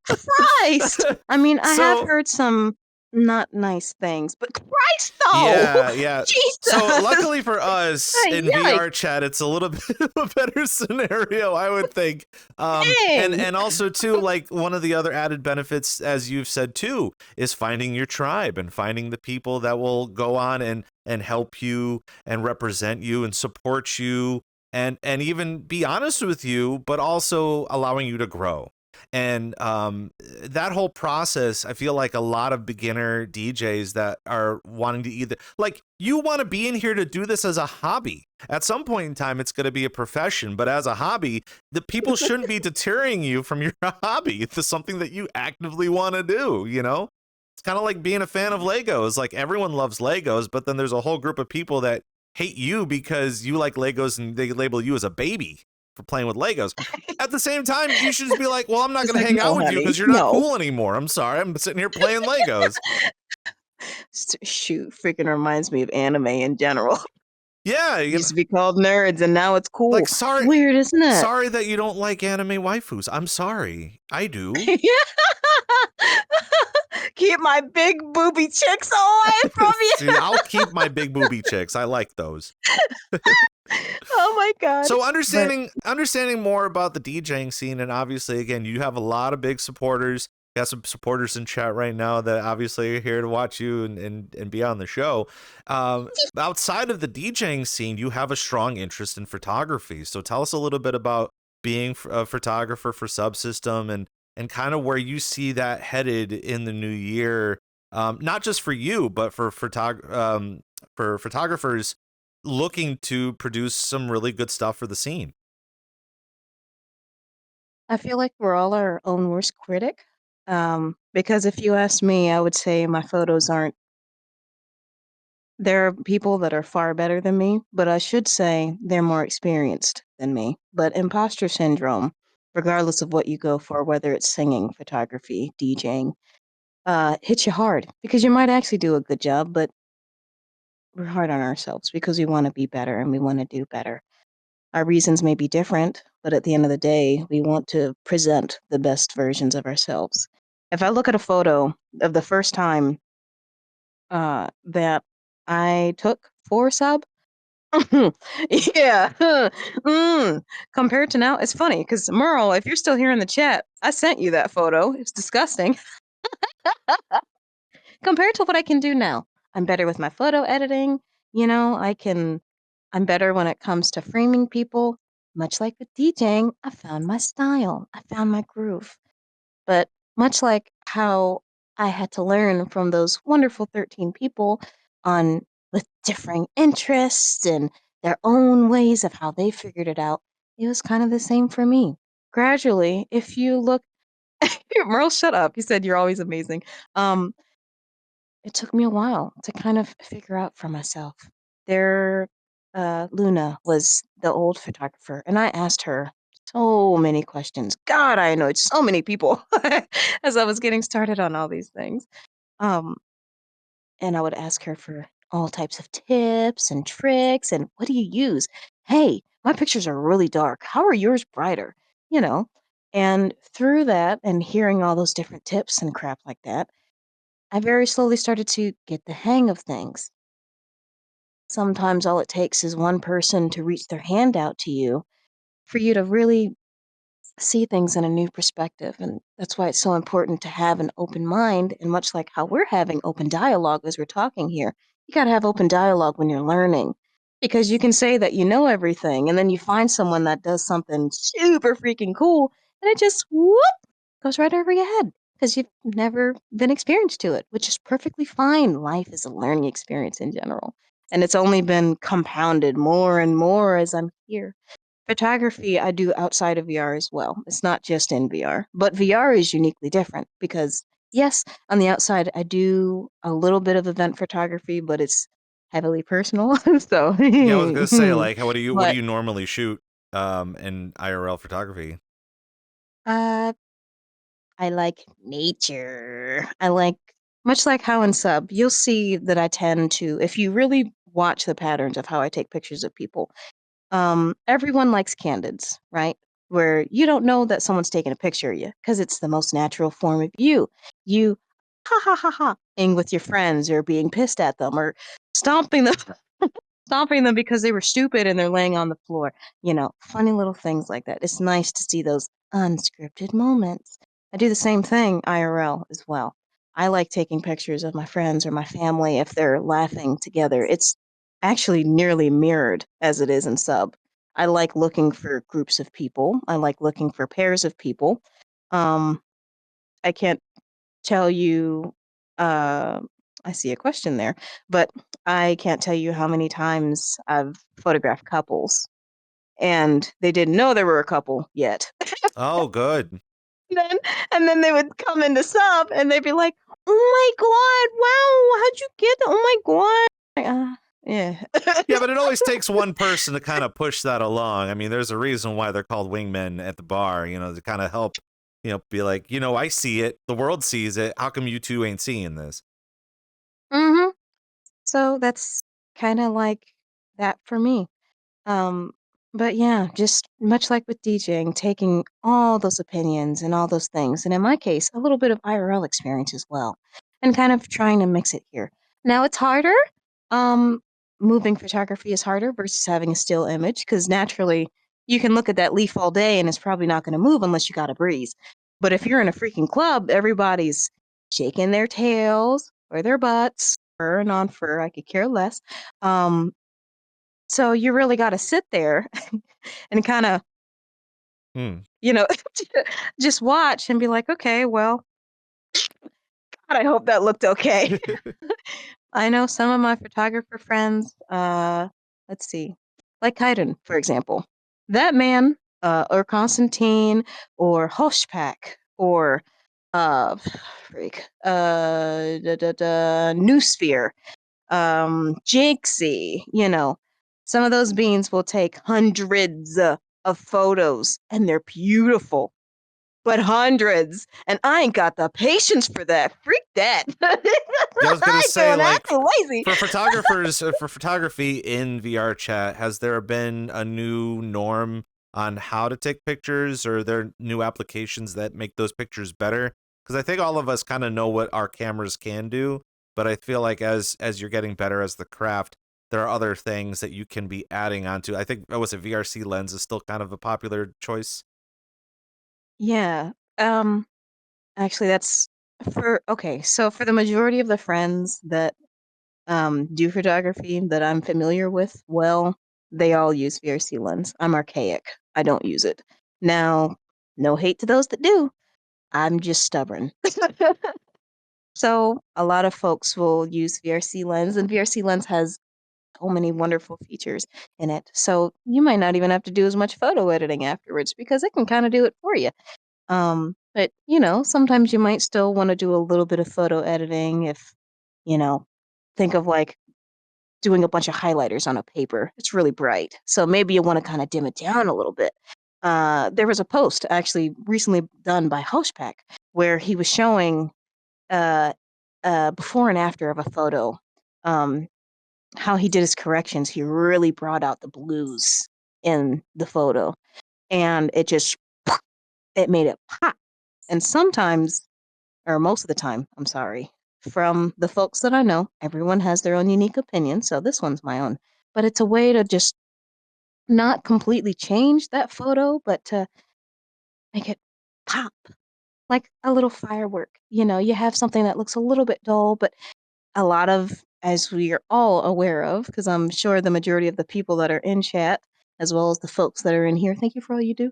Christ! I mean, I have So- heard some not nice things, but Christ though! Yeah. Jesus! So luckily for us in Yikes. VRChat, it's a little bit of a better scenario, I would think. Dang. And also too, like one of the other added benefits, as you've said too, is finding your tribe and finding the people that will go on and help you and represent you and support you and even be honest with you, but also allowing you to grow. And that whole process, I feel like a lot of beginner DJs that are wanting to either, like, you want to be in here to do this as a hobby. At some point in time, it's going to be a profession, but as a hobby, the people shouldn't be deterring you from your hobby. It's something that you actively want to do, you know? It's kind of like being a fan of Legos. Like, everyone loves Legos, but then there's a whole group of people that hate you because you like Legos and they label you as a baby for playing with Legos. At the same time, you should just be like, well, I'm not going to hang out with you because you're not cool anymore. I'm sorry. I'm sitting here playing Legos. Shoot, freaking reminds me of anime in general. Yeah. It used to be called nerds, and now it's cool. Like, sorry. Weird, isn't it? Sorry that you don't like anime waifus. I'm sorry. I do. Keep my big booby chicks away from you. See, I'll keep my big booby chicks. I like those. Oh my God. So understanding more about the DJing scene, and obviously, again, you have a lot of big supporters. You got some supporters in chat right now that obviously are here to watch you and be on the show. Outside of the DJing scene, you have a strong interest in photography. So tell us a little bit about being a photographer for Subsystem and kind of where you see that headed in the new year, not just for you, but for photographers looking to produce some really good stuff for the scene. I feel like we're all our own worst critic. Because if you ask me, I would say my photos aren't. There are people that are far better than me, but I should say they're more experienced than me. But imposter syndrome, regardless of what you go for, whether it's singing, photography, DJing, hits you hard because you might actually do a good job, but we're hard on ourselves because we want to be better and we want to do better. Our reasons may be different, but at the end of the day, we want to present the best versions of ourselves. If I look at a photo of the first time that I took for sub, yeah, compared to now, it's funny because Merle, if you're still here in the chat, I sent you that photo. It's disgusting. Compared to what I can do now, I'm better with my photo editing. You know, I'm better when it comes to framing people. Much like with DJing, I found my style. I found my groove. But much like how I had to learn from those wonderful 13 people with differing interests and their own ways of how they figured it out, it was kind of the same for me. Gradually, if you look, Merle, shut up. You said you're always amazing. It took me a while to kind of figure out for myself. Luna was the old photographer, and I asked her so many questions. God, I annoyed so many people as I was getting started on all these things. Um, and I would ask her for all types of tips and tricks and what do you use? Hey, my pictures are really dark. How are yours brighter? You know, and through that and hearing all those different tips and crap like that, I very slowly started to get the hang of things. Sometimes all it takes is one person to reach their hand out to you for you to really see things in a new perspective. And that's why it's so important to have an open mind. And much like how we're having open dialogue as we're talking here, you got to have open dialogue when you're learning because you can say that you know everything and then you find someone that does something super freaking cool and it just whoop goes right over your head because you've never been experienced to it, which is perfectly fine. Life is a learning experience in general. And it's only been compounded more and more as I'm here. Photography I do outside of VR as well. It's not just in VR, but VR is uniquely different because yes, on the outside, I do a little bit of event photography, but it's heavily personal. So, Yeah, I was gonna say, like, what do but you normally shoot in IRL photography? uh, I like nature. I like, much like how in sub, you'll see that I tend to, if you really watch the patterns of how I take pictures of people, everyone likes candids, right? Where you don't know that someone's taking a picture of you because it's the most natural form of you. You, ha ha ha ha, ing with your friends or being pissed at them or stomping them, stomping them because they were stupid and they're laying on the floor. Funny little things like that. It's nice to see those unscripted moments. I do the same thing IRL as well. I like taking pictures of my friends or my family if they're laughing together. It's actually nearly mirrored as it is in sub. I like looking for groups of people. I like looking for pairs of people. Um, I can't tell you, uh, I see a question there, but I can't tell you how many times I've photographed couples and they didn't know there were a couple yet. Oh, good. then and then they would come into sub and they'd be like, "Oh my god, wow, how'd you get that? Oh my god." Yeah. Yeah, but it always takes one person to kind of push that along. I mean, there's a reason why they're called wingmen at the bar, to kind of help, be like, I see it. The world sees it. How come you two ain't seeing this? Mhm. So that's kind of like that for me. Um, but yeah, just much like with DJing, taking all those opinions and all those things, and in my case, a little bit of IRL experience as well, and kind of trying to mix it here. Now it's harder. Um, Moving photography is harder versus having a still image because naturally you can look at that leaf all day and it's probably not going to move unless you got a breeze. But if you're in a freaking club, everybody's shaking their tails or their butts, fur or non-fur, I could care less. Um, so you really got to sit there and kind of, Hmm. just watch and be like, okay, well, God, I hope that looked okay. I know some of my photographer friends, let's see, like Kaiden, for example. That man, or Constantine, or Hoshpak, or uh, Noosphere, Jinxie, some of those beans will take hundreds of photos and they're beautiful, but hundreds. And I ain't got the patience for that. Freak that. Yeah, I was gonna I ain't say, doing that. like, I'm too lazy. for photographers, for photography in VRChat, has there been a new norm on how to take pictures, or are there new applications that make those pictures better? Because I think all of us kind of know what our cameras can do, but I feel like as you're getting better as the craft, there are other things that you can be adding onto. I think, was it VRC lens is still kind of a popular choice. Yeah. Um, Actually, that's okay. So for the majority of the friends that do photography that I'm familiar with, well, they all use VRC lens. I'm archaic. I don't use it. Now, no hate to those that do. I'm just stubborn. So a lot of folks will use VRC lens, and VRC lens has so many wonderful features in it. So you might not even have to do as much photo editing afterwards because it can kind of do it for you. But sometimes you might still want to do a little bit of photo editing if, you know, think of like doing a bunch of highlighters on a paper. It's really bright. So maybe you want to kind of dim it down a little bit. There was a post actually recently done by Hoshpak where he was showing uh, before and after of a photo, um, how he did his corrections. He really brought out the blues in the photo, and it made it pop. And sometimes, or most of the time, I'm sorry, from the folks that I know, everyone has their own unique opinion, so this one's my own. But it's a way to just not completely change that photo, but to make it pop like a little firework. You have something that looks a little bit dull, but a lot of, as we are all aware of, because I'm sure the majority of the people that are in chat, as well as the folks that are in here, thank you for all you do,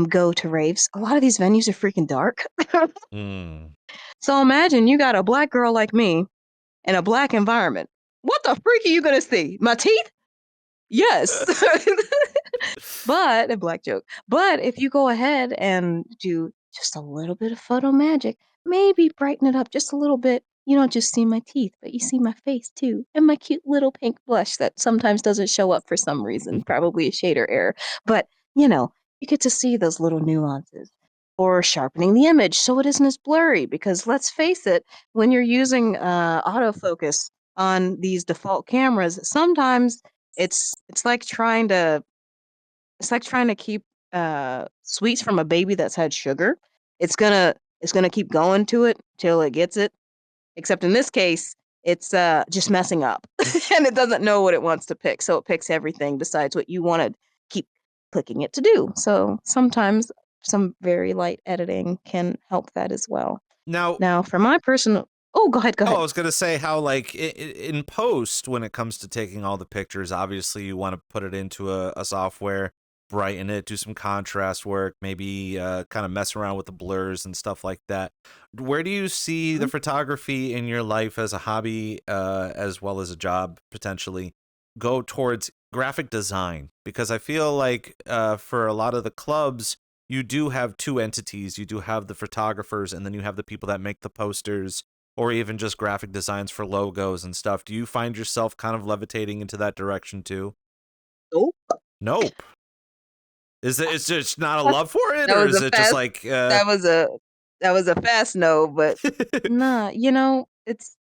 go to raves. A lot of these venues are freaking dark. Mm. So imagine you got a black girl like me in a black environment. What the freak are you gonna see? My teeth? Yes. But a black joke. But if you go ahead and do just a little bit of photo magic, maybe brighten it up just a little bit. You don't just see my teeth, but you see my face too, and my cute little pink blush that sometimes doesn't show up for some reason, probably a shader error. But, you get to see those little nuances. Or sharpening the image so it isn't as blurry, because let's face it, when you're using autofocus on these default cameras, sometimes it's like trying to keep sweets from a baby that's had sugar. It's gonna keep going to it till it gets it. Except in this case, it's just messing up, and it doesn't know what it wants to pick. So it picks everything besides what you want to keep clicking it to do. So sometimes some very light editing can help that as well. Now, Now, for my personal, go ahead. I was going to say how, like, in post, when it comes to taking all the pictures, obviously you want to put it into a software, brighten it, do some contrast work, maybe kind of mess around with the blurs and stuff like that. Where do you see the photography in your life as a hobby, as well as a job, potentially, go towards graphic design? Because I feel like for a lot of the clubs, you do have two entities. You do have the photographers, and then you have the people that make the posters, or even just graphic designs for logos and stuff. Do you find yourself kind of levitating into that direction too? Nope. Nope. Is it? It's just not a love for it, That or was is a it just fast. like? That was a fast no, but nah. It's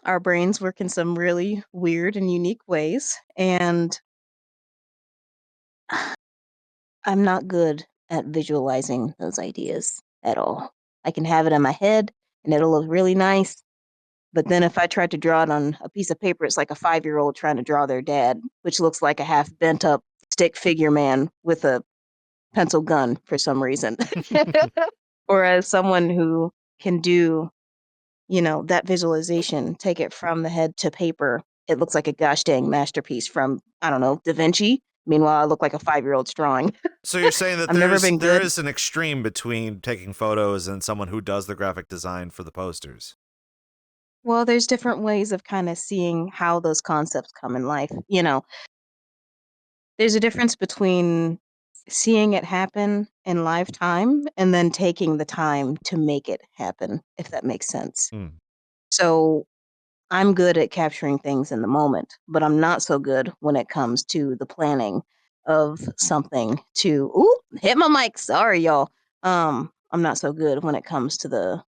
our brains work in some really weird and unique ways, and I'm not good at visualizing those ideas at all. I can have it in my head and it'll look really nice, but then if I try to draw it on a piece of paper, it's like a 5-year-old trying to draw their dad, which looks like a half bent up stick figure man with a pencil gun for some reason. Whereas someone who can do, that visualization, take it from the head to paper, it looks like a gosh dang masterpiece from, I don't know, Da Vinci. Meanwhile, I look like a 5-year-old's drawing. So you're saying that I've never been there good. is an extreme between taking photos and someone who does the graphic design for the posters. Well, there's different ways of kind of seeing how those concepts come in life. There's a difference between seeing it happen in live time and then taking the time to make it happen, if that makes sense. Hmm. So I'm good at capturing things in the moment, but I'm not so good when it comes to the planning of something to hit my mic. Sorry, y'all. I'm not so good when it comes to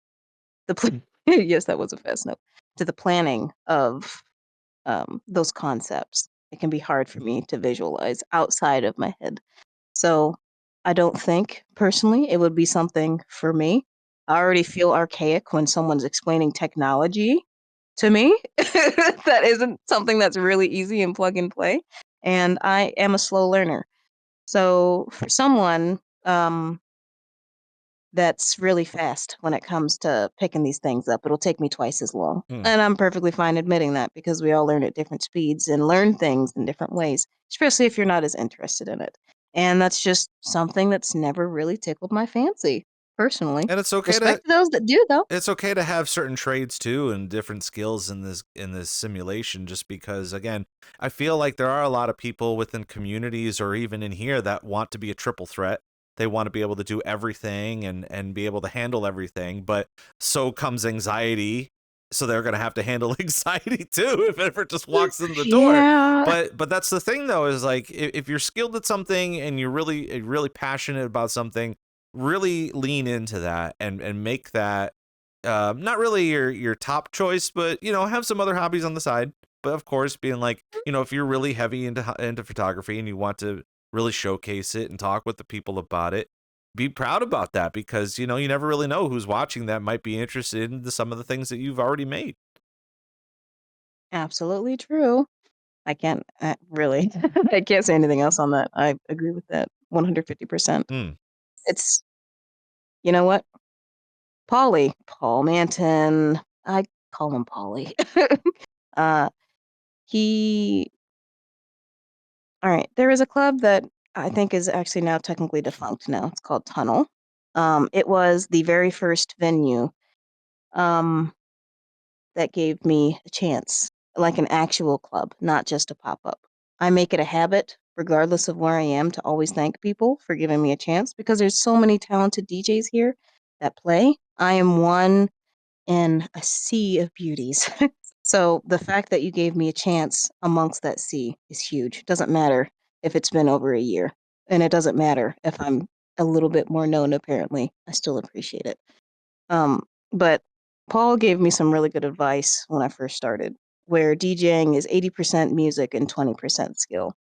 yes, that was a fast note. To the planning of those concepts. It can be hard for me to visualize outside of my head. So I don't think personally it would be something for me. I already feel archaic when someone's explaining technology to me. That isn't something that's really easy and plug and play. And I am a slow learner. So for someone that's really fast when it comes to picking these things up, it'll take me twice as long. And I'm perfectly fine admitting that, because we all learn at different speeds and learn things in different ways, especially if you're not as interested in it. And that's just something that's never really tickled my fancy, personally. And it's okay Respect to those that do, though. it's okay to have certain trades too and different skills in this simulation, just because, again, I feel like there are a lot of people within communities or even in here that want to be a triple threat. They want to be able to do everything and be able to handle everything, but so comes anxiety. So they're going to have to handle anxiety too if it ever just walks in the door. Yeah. But that's the thing though, is like if you're skilled at something and you're really passionate about something, really lean into that and make that not really your top choice, but have some other hobbies on the side. But of course, being like, if you're really heavy into photography and you want to really showcase it and talk with the people about it, be proud about that, because you never really know who's watching that might be interested in some of the things that you've already made. Absolutely true. I can't really, I can't say anything else on that. I agree with that 150%. It's, you know what? Paul Manton, I call him Paulie. He all right, there is a club that I think is actually now technically defunct now. It's called Tunnel. It was the very first venue um, that gave me a chance, like an actual club, not just a pop-up. I make it a habit, regardless of where I am, to always thank people for giving me a chance, because there's so many talented DJs here that play, I am one in a sea of beauties. So the fact that you gave me a chance amongst that sea is huge. Doesn't matter if it's been over a year, and it doesn't matter if I'm a little bit more known. Apparently, I still appreciate it. But Paul gave me some really good advice when I first started, where DJing is 80% music and 20% skill.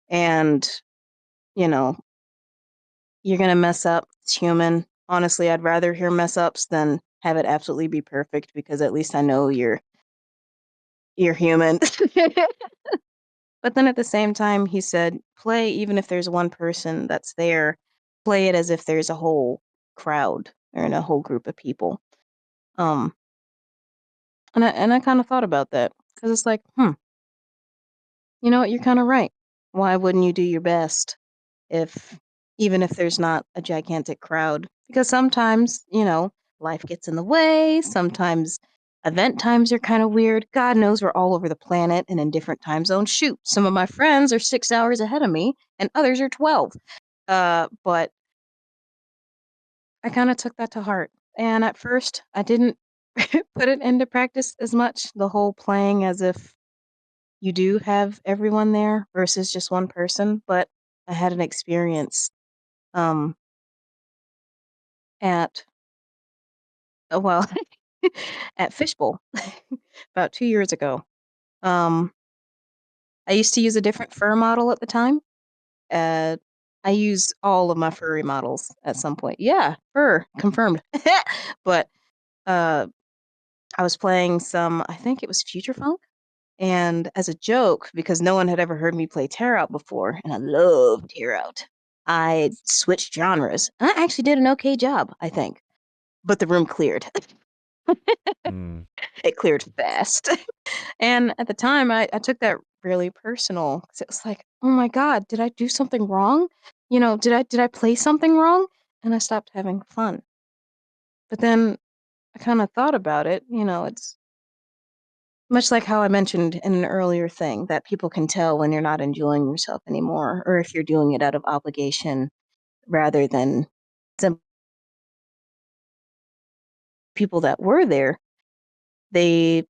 And you know, you're gonna mess up. It's human. Honestly, I'd rather hear mess ups than have it absolutely be perfect because at least I know you're human. But then at the same time, he said, play even if there's one person that's there, play it as if there's a whole crowd or in a whole group of people. Um, and I kind of thought about that because it's like, you know what, you're kind of right. Why wouldn't you do your best if even if there's not a gigantic crowd? Because sometimes, life gets in the way. Sometimes event times are kind of weird. God knows we're all over the planet and in different time zones. Shoot, some of my friends are 6 hours ahead of me and others are 12. But I kind of took that to heart. And at first, I didn't put it into practice as much, the whole playing as if you do have everyone there versus just one person. But I had an experience um, at, well, at Fishbowl about 2 years ago. Um, I used to use a different fur model at the time. I use all of my furry models at some point. Yeah, fur, confirmed. But uh, I was playing some, I think it was Future Funk. And as a joke, because no one had ever heard me play Tear Out before, and I love Tear Out, I switched genres. And I actually did an okay job, I think. But the room cleared. Mm. It cleared fast. And at the time, I took that really personal. 'Cause it was like, oh my God, did I do something wrong? Did I play something wrong? And I stopped having fun. But then I kind of thought about it. It's much like how I mentioned in an earlier thing that people can tell when you're not enjoying yourself anymore, or if you're doing it out of obligation rather than some people that were there, they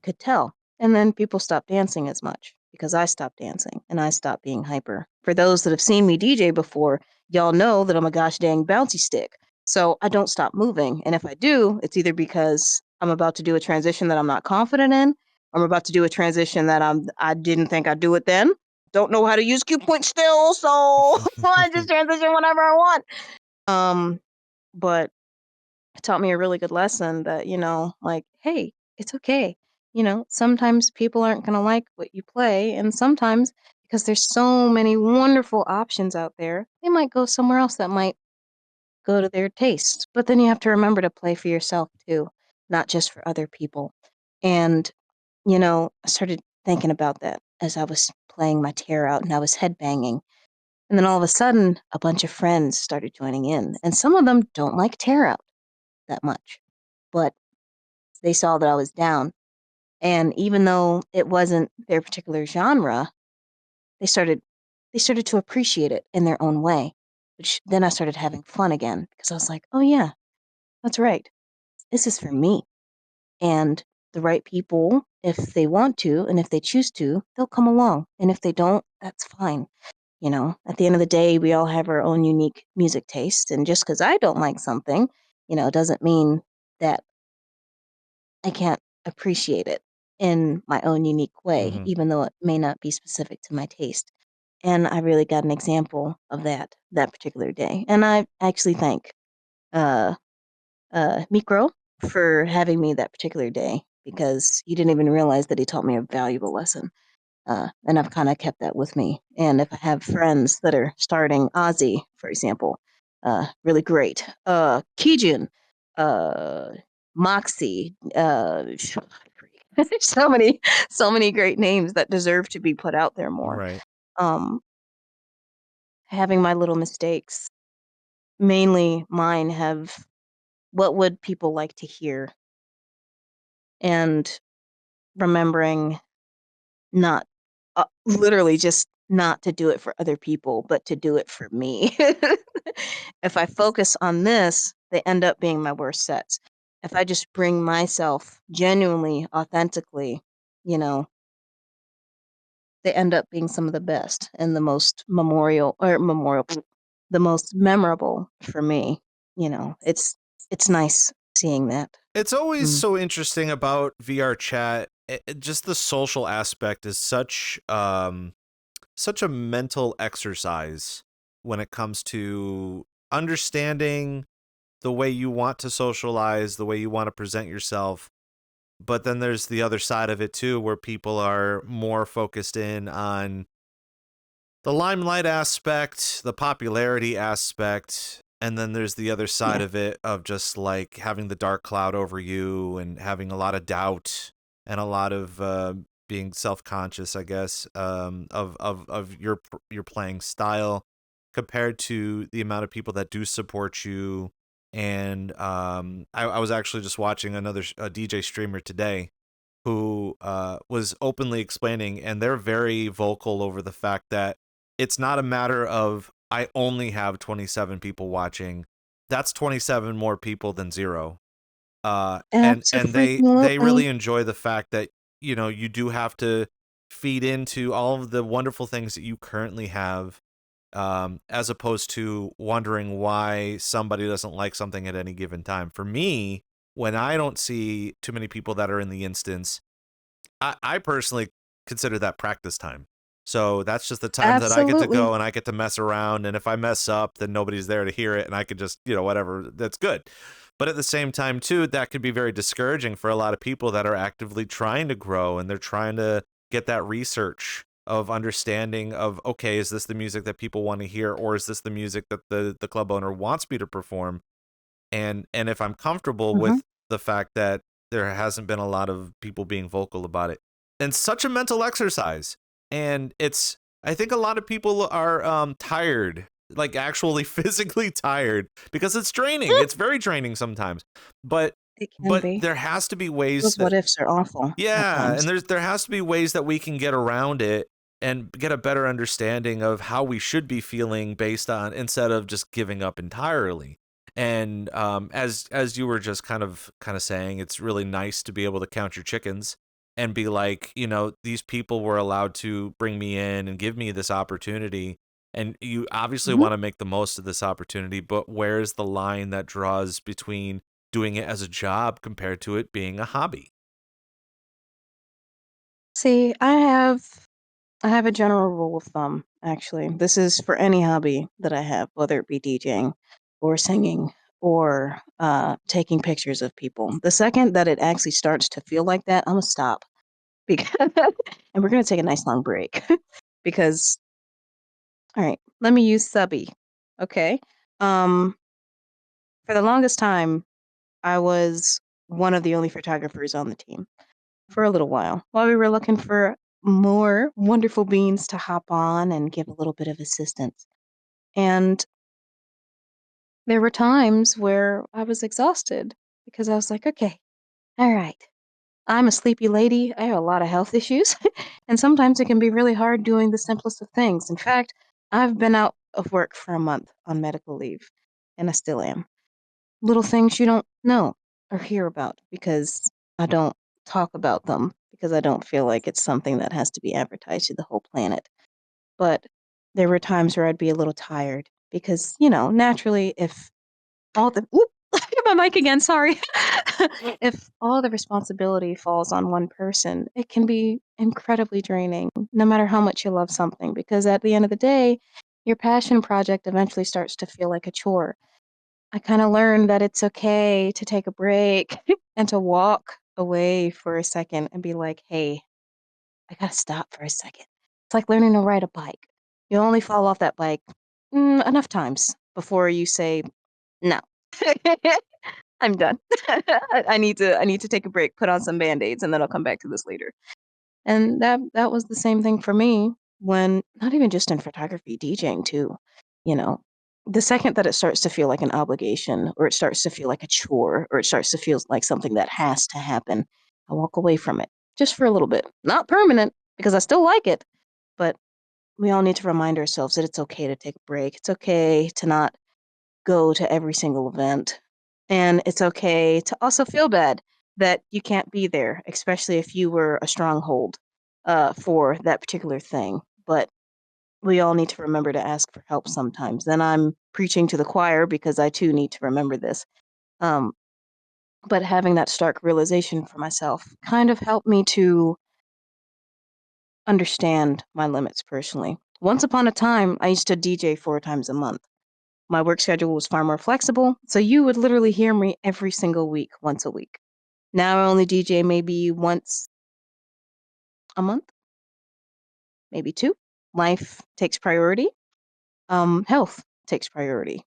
could tell. And then people stopped dancing as much because I stopped dancing and I stopped being hyper. For those that have seen me DJ before, y'all know that I'm a gosh dang bouncy stick. So I don't stop moving. And if I do, it's either because I'm about to do a transition that I'm not confident in, or I'm about to do a transition that I didn't think I'd do it then. Don't know how to use cue point still, so I just transition whenever I want. But it taught me a really good lesson that, like, hey, it's okay. Sometimes people aren't going to like what you play. And sometimes, because there's so many wonderful options out there, they might go somewhere else that might go to their taste. But then you have to remember to play for yourself too, not just for other people. And, I started thinking about that as I was playing my tear out and I was headbanging. And then all of a sudden, a bunch of friends started joining in. And some of them don't like tear out that much. But they saw that I was down. And even though it wasn't their particular genre, they started to appreciate it in their own way. Which then I started having fun again because I was like, oh yeah, that's right. This is for me. And the right people, if they want to and if they choose to, they'll come along. And if they don't, that's fine. At the end of the day, we all have our own unique music taste. And just because I don't like something, doesn't mean that I can't appreciate it in my own unique way, Mhm. even though it may not be specific to my taste. And I really got an example of that particular day. And I actually thank uh Mikro for having me that particular day because he didn't even realize that he taught me a valuable lesson. And I've kind of kept that with me. And if I have friends that are starting Ozzy, for example, really great. Kijun, uh, Moxie, there's so many great names that deserve to be put out there more. Right. Um, Having my little mistakes, mainly mine, have what would people like to hear, and remembering not literally just not to do it for other people, but to do it for me. If I focus on this, they end up being my worst sets. If I just bring myself genuinely, authentically, you know, they end up being some of the best and the most the most memorable for me. It's nice seeing that. It's always Mm. so interesting about VRChat. Just the social aspect is such a mental exercise when it comes to understanding the way you want to socialize, the way you want to present yourself. But then there's the other side of it too, where people are more focused in on the limelight aspect, the popularity aspect, and then there's the other side Yeah. of it of just like having the dark cloud over you and having a lot of doubt and a lot of being self-conscious, I guess, of your playing style compared to the amount of people that do support you. And I was actually just watching another DJ streamer today who was openly explaining, and they're very vocal over the fact that it's not a matter of I only have 27 people watching. That's 27 more people than zero. And they really Absolutely. enjoy the fact that you do have to feed into all of the wonderful things that you currently have, as opposed to wondering why somebody doesn't like something at any given time. For me, when I don't see too many people that are in the instance, I personally consider that practice time. So that's just the time that I get to Absolutely. go and I get to mess around. And if I mess up, then nobody's there to hear it. And I could just, whatever, that's good. But at the same time, too, that could be very discouraging for a lot of people that are actively trying to grow and they're trying to get that research of understanding of, okay, is this the music that people want to hear? Or is this the music that the club owner wants me to perform? And if I'm comfortable Mhm. with the fact that there hasn't been a lot of people being vocal about it, and such a mental exercise. And I think a lot of people are tired, like actually physically tired, because it's draining. It's very draining sometimes. But It can but be. there has to be ways Those that, what ifs are awful at yeah, and times. there has to be ways that we can get around it and get a better understanding of how we should be feeling based on, instead of just giving up entirely. And as you were just kind of saying, it's really nice to be able to count your chickens and be like, these people were allowed to bring me in and give me this opportunity. And you obviously Mhm. want to make the most of this opportunity, but where's the line that draws between doing it as a job compared to it being a hobby? See, I have a general rule of thumb, actually. This is for any hobby that I have, whether it be DJing or singing or taking pictures of people. The second that it actually starts to feel like that, I'm gonna stop. Because and we're gonna take a nice long break. Because all right, let me use subby. Okay. Um, for the longest time, I was one of the only photographers on the team for a little while we were looking for more wonderful beings to hop on and give a little bit of assistance. And there were times where I was exhausted because I was like, okay, all right, I'm a sleepy lady. I have a lot of health issues. And sometimes it can be really hard doing the simplest of things. In fact, I've been out of work for a month on medical leave, and I still am. Little things you don't know or hear about because I don't talk about them because I don't feel like it's something that has to be advertised to the whole planet. But there were times where I'd be a little tired because, naturally, if all the whoop, I hit my mic again, sorry. If all the responsibility falls on one person, it can be incredibly draining, no matter how much you love something, because at the end of the day, your passion project eventually starts to feel like a chore. I kinda learned that it's okay to take a break and to walk away for a second and be like, "Hey, I gotta stop for a second." It's like learning to ride a bike. You'll only fall off that bike, enough times before you say, "No. I'm done. I need to take a break, put on some Band-Aids, and then I'll come back to this later." And that was the same thing for me when not even just in photography, DJing too, you know? The second that it starts to feel like an obligation or it starts to feel like a chore or it starts to feel like something that has to happen, I walk away from it just for a little bit. Not permanent because I still like it, but we all need to remind ourselves that it's okay to take a break. It's okay to not go to every single event. And it's okay to also feel bad that you can't be there, especially if you were a stronghold for that particular thing. But we all need to remember to ask for help sometimes. And I'm preaching to the choir because I too need to remember this. Um, but having that stark realization for myself kind of helped me to understand my limits personally. Once upon a time, I used to DJ 4 times a month. My work schedule was far more flexible, so you would literally hear me every single week, once a week. Now I only DJ maybe once a month, maybe two. Life takes priority. Health takes priority.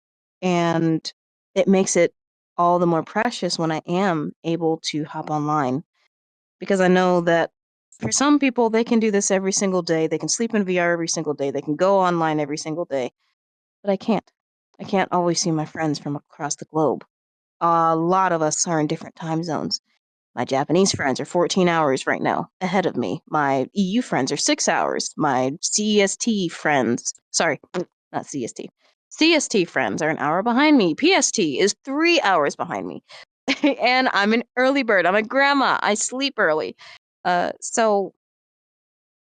And it makes it all the more precious when I am able to hop online because I know that for some people, they can do this every single day. They can sleep in VR every single day. They can go online every single day. But I can't. I can't always see my friends from across the globe. A lot of us are in different time zones. My Japanese friends are 14 hours right now ahead of me. My EU friends are 6 hours. My CST friends, sorry, not CST. CST friends are an hour behind me. PST is 3 hours behind me. And I'm an early bird. I'm a grandma. I sleep early. So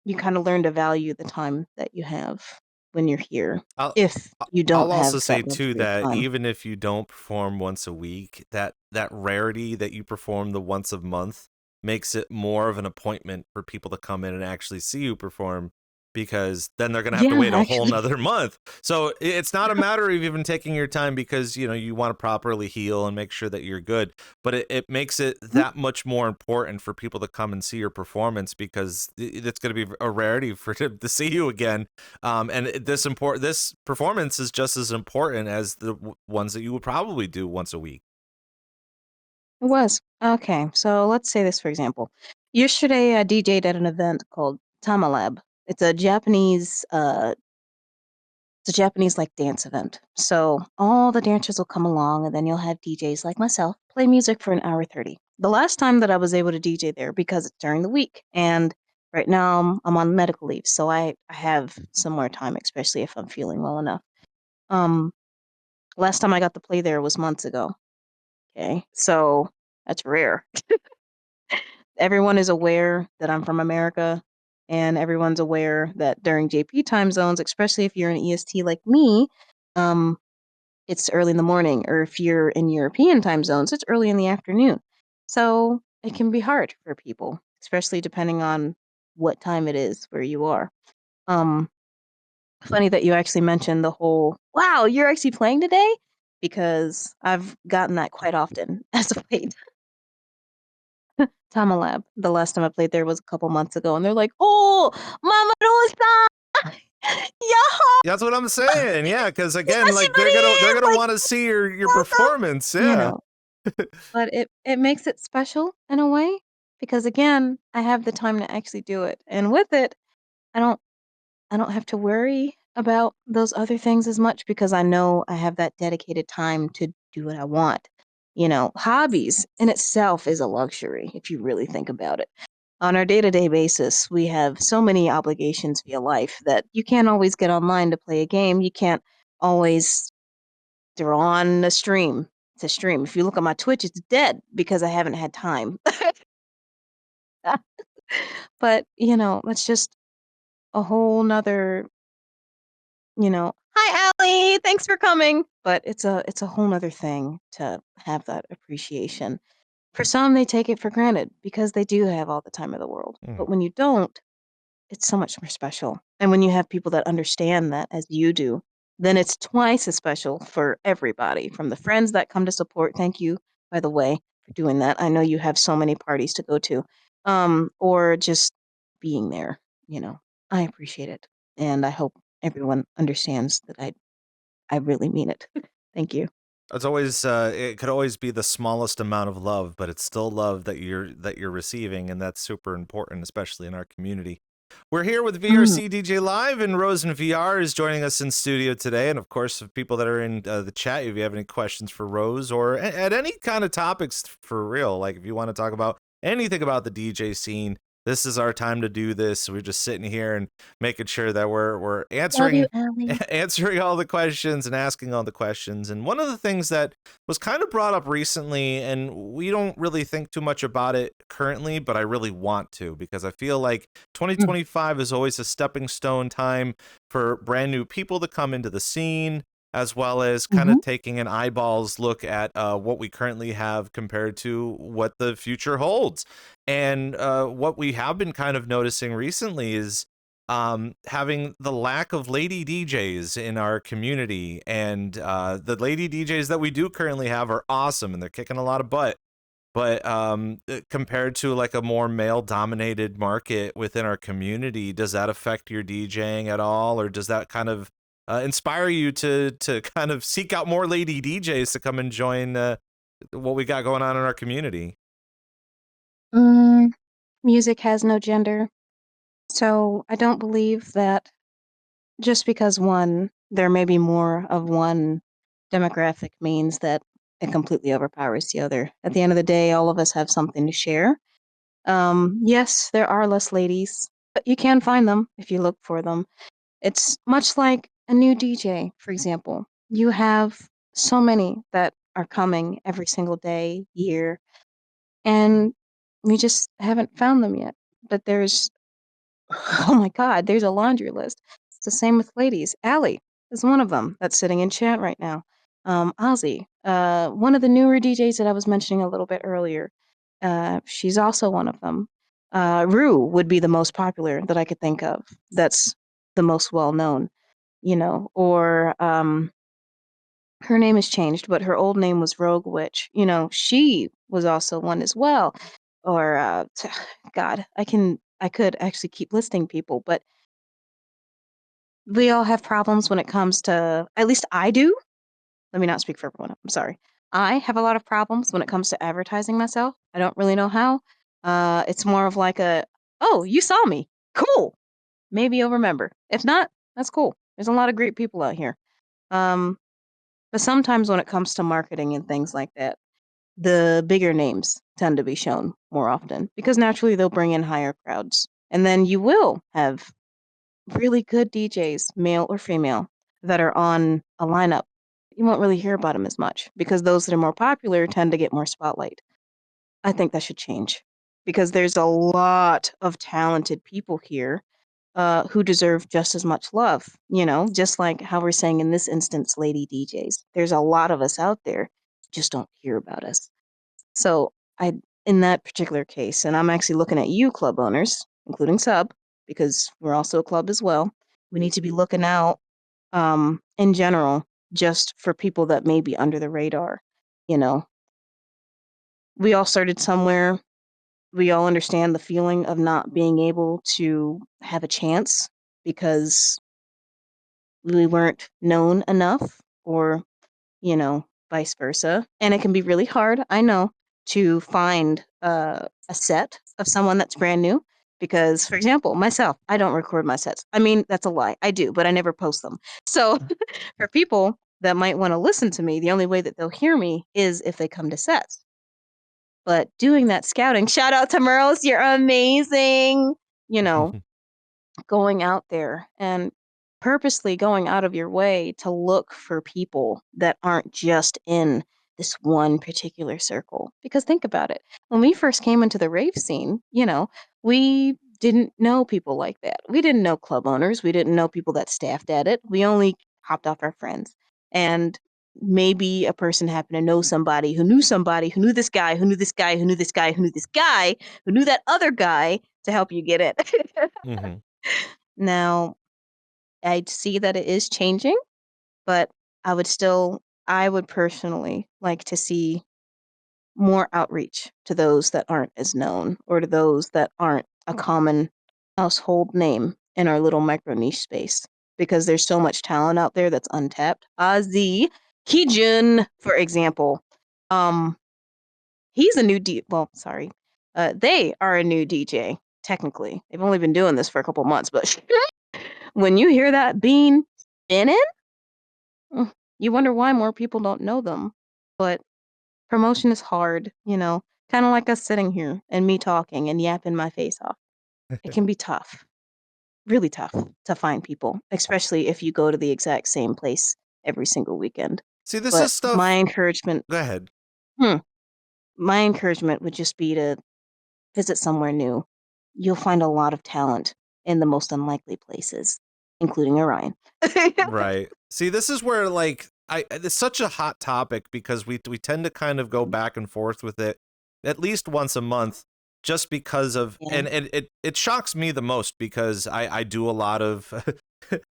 you kind of learn to value the time that you have when you're here. I'll If you don't I'll also have say that too luxury of that time. even if you don't perform once a week, that rarity that you perform the once a month makes it more of an appointment for people to come in and actually see you perform, because then they're gonna have to Yeah, wait a whole actually. nother month. So it's not a matter of even taking your time because you want to properly heal and make sure that you're good, but it makes it that much more important for people to come and see your performance because it's going to be a rarity for them to see you again. And this performance is just as important as the ones that you would probably do once a week. It was. Okay, so let's say this for example. Yesterday I DJ'd at an event called Tamalab. It's a Japanese like dance event. So all the dancers will come along and then you'll have DJs like myself play music for an hour 30. The last time that I was able to DJ there because it's during the week and right now I'm on medical leave, so I have some more time, especially if I'm feeling well enough. Um last time I got to play there was months ago. Okay. So that's rare. Everyone is aware that I'm from America, and everyone's aware that during JP time zones, especially if you're an EST like me, um, it's early in the morning, or if you're in European time zones, it's early in the afternoon. So it can be hard for people, especially depending on what time it is where you are. Um, Funny that you actually mentioned the whole, wow, you're actually playing today? Because I've gotten that quite often as of late. Tamalab. The last time I played there was a couple months ago, and they're like, "Oh, Mama Rosa, yo, That's what I'm saying. Yeah, because again, like they're everybody!" gonna Like, want to see your Rosa, performance. you Yeah. know. But it makes it special in a way because again, I have the time to actually do it, and with it, I don't I don't have to worry about those other things as much because I know I have that dedicated time to do what I want. Hobbies in itself is a luxury if you really think about it. On our day-to-day basis, we have so many obligations via life that you can't always get online to play a game. You can't always throw on a stream to stream. If you look at my Twitch, it's dead because I haven't had time. But, it's just a whole nother, hi Allie, thanks for coming. But it's a whole nother thing to have that appreciation. For some, they take it for granted because they do have all the time in the world. Mm. But when you don't, it's so much more special. And when you have people that understand that as you do, then it's twice as special for everybody, from the friends that come to support. Thank you, by the way, for doing that. I know you have so many parties to go to, or just being there. I appreciate it, and I hope everyone understands that I really mean it. Thank you. It's always it could always be the smallest amount of love, but it's still love that you're receiving, and that's super important, especially in our community. We're here with Mm. VRC DJ Live, and RoseinVR is joining us in studio today. And of course, if people that are in the chat, if you have any questions for Rose or at any kind of topics for real, like if you want to talk about anything about the DJ scene, this is our time to do this. We're just sitting here and making sure that we're Love answering you, Allie. answering all the questions and asking all the questions. And one of the things that was kind of brought up recently, and we don't really think too much about it currently, but I really want to, because I feel like 2025 is always a stepping stone time for brand new people to come into the scene, as well as kind Mhm. of taking an eyeballs look at what we currently have compared to what the future holds. And what we have been kind of noticing recently is having the lack of lady DJs in our community. And the lady DJs that we do currently have are awesome, and they're kicking a lot of butt. But compared to like a more male dominated market within our community, does that affect your DJing at all? Or does that kind of inspire you to kind of seek out more lady DJs to come and join what we got going on in our community? Mm, music has no gender. So I don't believe that just because there may be more of one demographic means that it completely overpowers the other. At the end of the day, all of us have something to share. Yes, there are less ladies, but you can find them if you look for them. It's much like a new DJ, for example. You have so many that are coming every single day, year, and we just haven't found them yet. But there's oh my God, there's a laundry list. It's the same with ladies. Allie is one of them that's sitting in chat right now. Ozzy, one of the newer DJs that I was mentioning a little bit earlier, she's also one of them. Rue would be the most popular that I could think of. That's the most well known, or her name has changed, but her old name was Rogue Witch. She was also one as well. Or God, I could actually keep listing people, but we all have problems when it comes to, at least I do. Let me not speak for everyone. I'm sorry. I have a lot of problems when it comes to advertising myself. I don't really know how. It's more of like oh, you saw me. Cool. Maybe you'll remember. If not, that's cool. There's a lot of great people out here. Um, but sometimes when it comes to marketing and things like that, the bigger names tend to be shown more often because naturally they'll bring in higher crowds. And then you will have really good DJs, male or female, that are on a lineup. You won't really hear about them as much because those that are more popular tend to get more spotlight. I think that should change because there's a lot of talented people here who deserve just as much love. Just like how we're saying in this instance, lady DJs. There's a lot of us out there, just don't hear about us. So in that particular case, and I'm actually looking at you, club owners, including Sub, because we're also a club as well. We need to be looking out, in general, just for people that may be under the radar. You know, we all started somewhere. We all understand the feeling of not being able to have a chance because we weren't known enough, or vice versa. And it can be really hard, I know, to find a set of someone that's brand new. Because, for example, myself, I don't record my sets. I mean, that's a lie. I do, but I never post them. So for people that might want to listen to me, the only way that they'll hear me is if they come to sets. But doing that scouting, shout out to Merles, you're amazing. You know, going out there and purposely going out of your way to look for people that aren't just in this one particular circle. Because think about it. When we first came into the rave scene, we didn't know people like that. We didn't know club owners. We didn't know people that staffed at it. We only hopped off our friends. And maybe a person happened to know somebody who knew somebody who knew this guy, who knew this guy, who knew this guy, who knew this guy, who knew that other guy to help you get it. Hmm. Now, I see that it is changing, but I would personally like to see more outreach to those that aren't as known or to those that aren't a common household name in our little micro niche space because there's so much talent out there that's untapped. Ozzy Kijun, for example, um, he's a new well, sorry, they are a new DJ. Technically, they've only been doing this for a couple months, but when you hear that bean spinning, you wonder why more people don't know them. But promotion is hard, kind of like us sitting here and me talking and yapping my face off. it can be tough, really tough to find people, especially if you go to the exact same place every single weekend. See, this But is stuff. my encouragement, Go ahead. my encouragement would just be to visit somewhere new. You'll find a lot of talent in the most unlikely places, including Orion. Right. See, this is where like it's such a hot topic because we tend to kind of go back and forth with it at least once a month just because of Yeah. and it shocks me the most because I do a lot of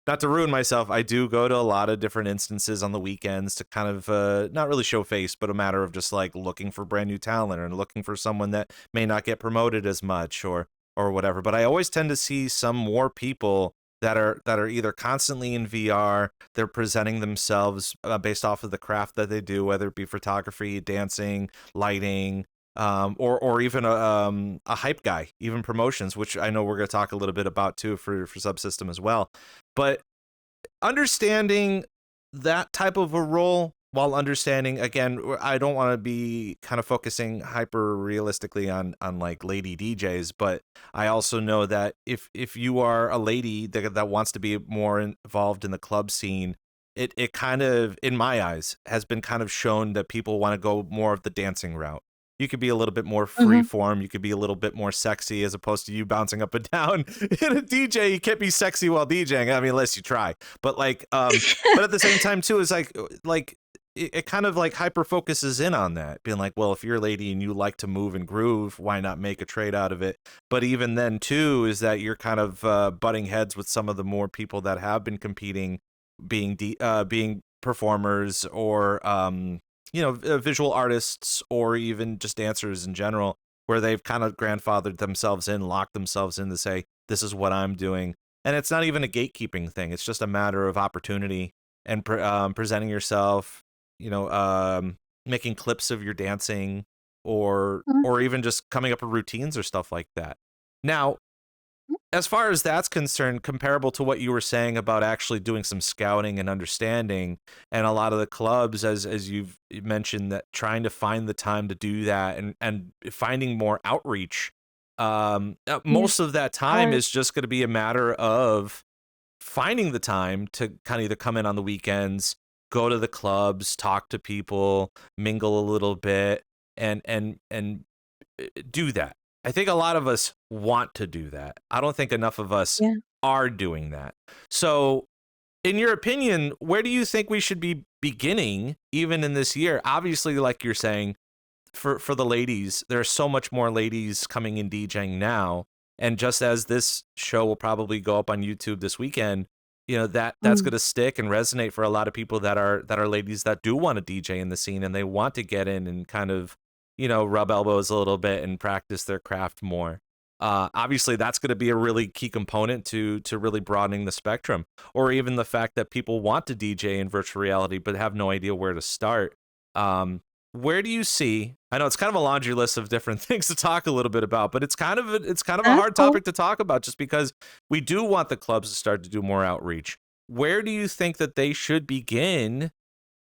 not to ruin myself, I do go to a lot of different instances on the weekends to kind of not really show face, but a matter of just like looking for brand new talent or looking for someone that may not get promoted as much or whatever. But I always tend to see some more people that are either constantly in VR, they're presenting themselves based off of the craft that they do, whether it be photography, dancing, lighting, or even a hype guy, even promotions, which I know we're going to talk a little bit about too for Subsystem as well. But understanding that type of a role while understanding, again, I don't want to be kind of focusing hyper realistically on like lady DJs, but I also know that if you are a lady that wants to be more involved in the club scene, it kind of, in my eyes, has been kind of shown that people want to go more of the dancing route. You could be a little bit more free form. You could be a little bit more sexy as opposed to you bouncing up and down. In a DJ, you can't be sexy while DJing. I mean, unless you try. But like, but at the same time too, is like it kind of like hyper focuses in on that, being like, well, if you're a lady and you like to move and groove, why not make a trade out of it? But even then too, is that you're kind of butting heads with some of the more people that have been competing, being performers or visual artists or even just dancers in general, where they've kind of grandfathered themselves in, locked themselves in to say, this is what I'm doing. And it's not even a gatekeeping thing. It's just a matter of opportunity and presenting yourself, making clips of your dancing or even just coming up with routines or stuff like that. Now, as far as that's concerned, comparable to what you were saying about actually doing some scouting and understanding, and a lot of the clubs, as you've mentioned, that trying to find the time to do that and finding more outreach, most of that time is just going to be a matter of finding the time to kind of either come in on the weekends, go to the clubs, talk to people, mingle a little bit, and do that. I think a lot of us want to do that. I don't think enough of us are doing that. So, in your opinion, where do you think we should be beginning even in this year? Obviously, like you're saying, for the ladies, there are so much more ladies coming in DJing now. And just as this show will probably go up on YouTube this weekend, that's going to stick and resonate for a lot of people that are ladies that do want to DJ in the scene and they want to get in and kind of rub elbows a little bit and practice their craft more. Obviously, that's going to be a really key component to really broadening the spectrum, or even the fact that people want to DJ in virtual reality but have no idea where to start. Where do you see? I know it's kind of a laundry list of different things to talk a little bit about, but it's kind of a hard topic to talk about just because we do want the clubs to start to do more outreach. Where do you think that they should begin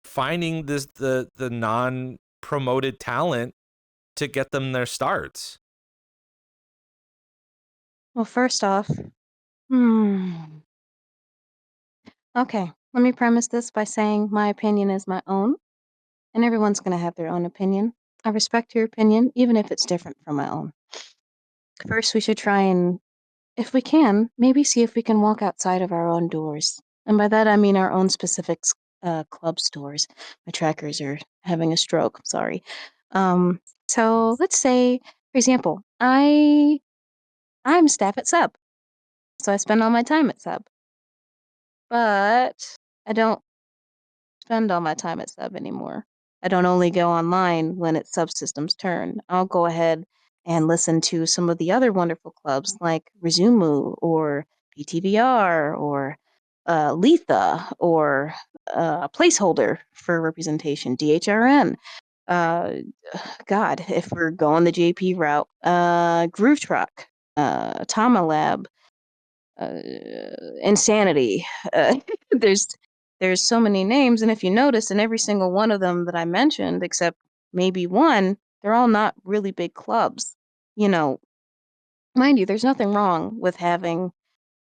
finding the non-promoted talent to get them their starts? Well, first off, okay, let me premise this by saying my opinion is my own, and everyone's going to have their own opinion. I respect your opinion, even if it's different from my own. First, we should try and, if we can, maybe see if we can walk outside of our own doors. And by that, I mean our own specific club stores. My trackers are having a stroke, sorry. So let's say, for example, I'm staff at Sub. So I spend all my time at Sub. But I don't spend all my time at Sub anymore. I don't only go online when it's Subsystem's turn. I'll go ahead and listen to some of the other wonderful clubs like Resumu or PTVR or Letha or Placeholder for representation, DHRN. God, if we're going the JP route, Groove Truck, Tama Lab, Insanity. There's so many names, and if you notice, in every single one of them that I mentioned, except maybe one, they're all not really big clubs. mind you, there's nothing wrong with having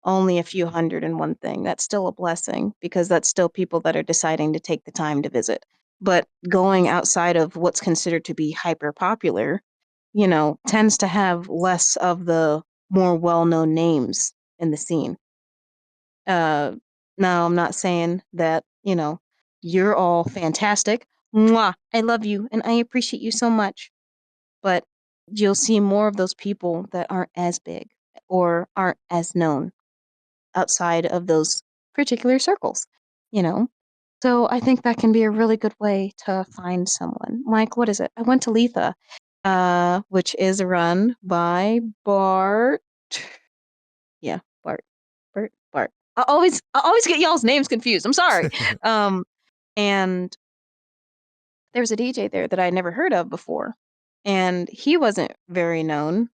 only a few hundred in one thing. That's still a blessing because that's still people that are deciding to take the time to visit. But going outside of what's considered to be hyper popular, tends to have less of the more well-known names in the scene. Now, I'm not saying that, you're all fantastic. Mwah! I love you and I appreciate you so much. But you'll see more of those people that aren't as big or aren't as known outside of those particular circles, you know? So I think that can be a really good way to find someone. Like, what is it? I went to Letha, which is run by Bart. Yeah, Bart. I always get y'all's names confused. I'm sorry. And there was a DJ there that I never heard of before, and he wasn't very known.